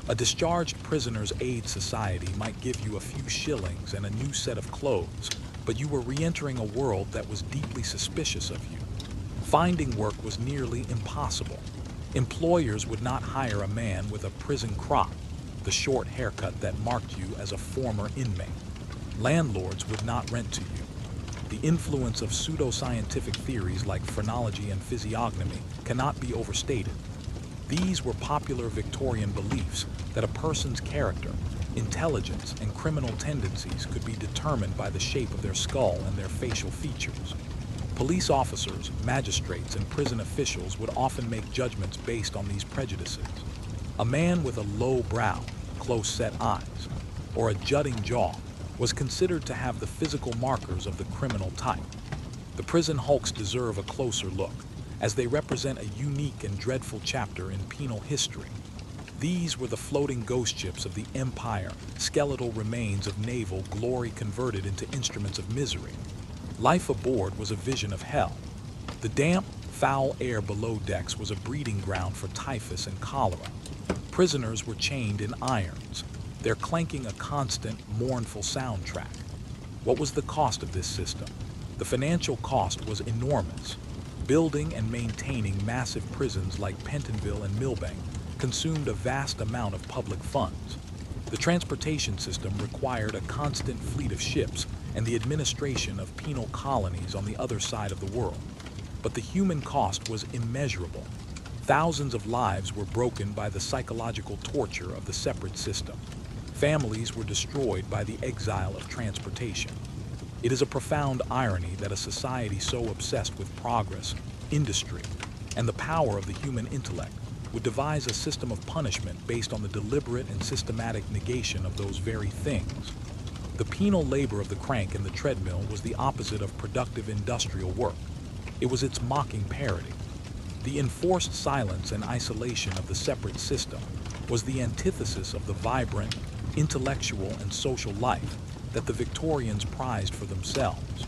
A discharged prisoner's aid society might give you a few shillings and a new set of clothes, but you were re-entering a world that was deeply suspicious of you. Finding work was nearly impossible. Employers would not hire a man with a prison crop, the short haircut that marked you as a former inmate. Landlords would not rent to you. The influence of pseudoscientific theories like phrenology and physiognomy cannot be overstated. These were popular Victorian beliefs that a person's character, intelligence, and criminal tendencies could be determined by the shape of their skull and their facial features. Police officers, magistrates, and prison officials would often make judgments based on these prejudices. A man with a low brow, close-set eyes, or a jutting jaw was considered to have the physical markers of the criminal type. The prison hulks deserve a closer look, as they represent a unique and dreadful chapter in penal history. These were the floating ghost ships of the empire, skeletal remains of naval glory converted into instruments of misery. Life aboard was a vision of hell. The damp, foul air below decks was a breeding ground for typhus and cholera. Prisoners were chained in irons, their clanking a constant, mournful soundtrack. What was the cost of this system? The financial cost was enormous. Building and maintaining massive prisons like Pentonville and Millbank consumed a vast amount of public funds. The transportation system required a constant fleet of ships and the administration of penal colonies on the other side of the world. But the human cost was immeasurable. Thousands of lives were broken by the psychological torture of the separate system. Families were destroyed by the exile of transportation. It is a profound irony that a society so obsessed with progress, industry, and the power of the human intellect would devise a system of punishment based on the deliberate and systematic negation of those very things. The penal labor of the crank and the treadmill was the opposite of productive industrial work. It was its mocking parody. The enforced silence and isolation of the separate system was the antithesis of the vibrant, intellectual, and social life that the Victorians prized for themselves.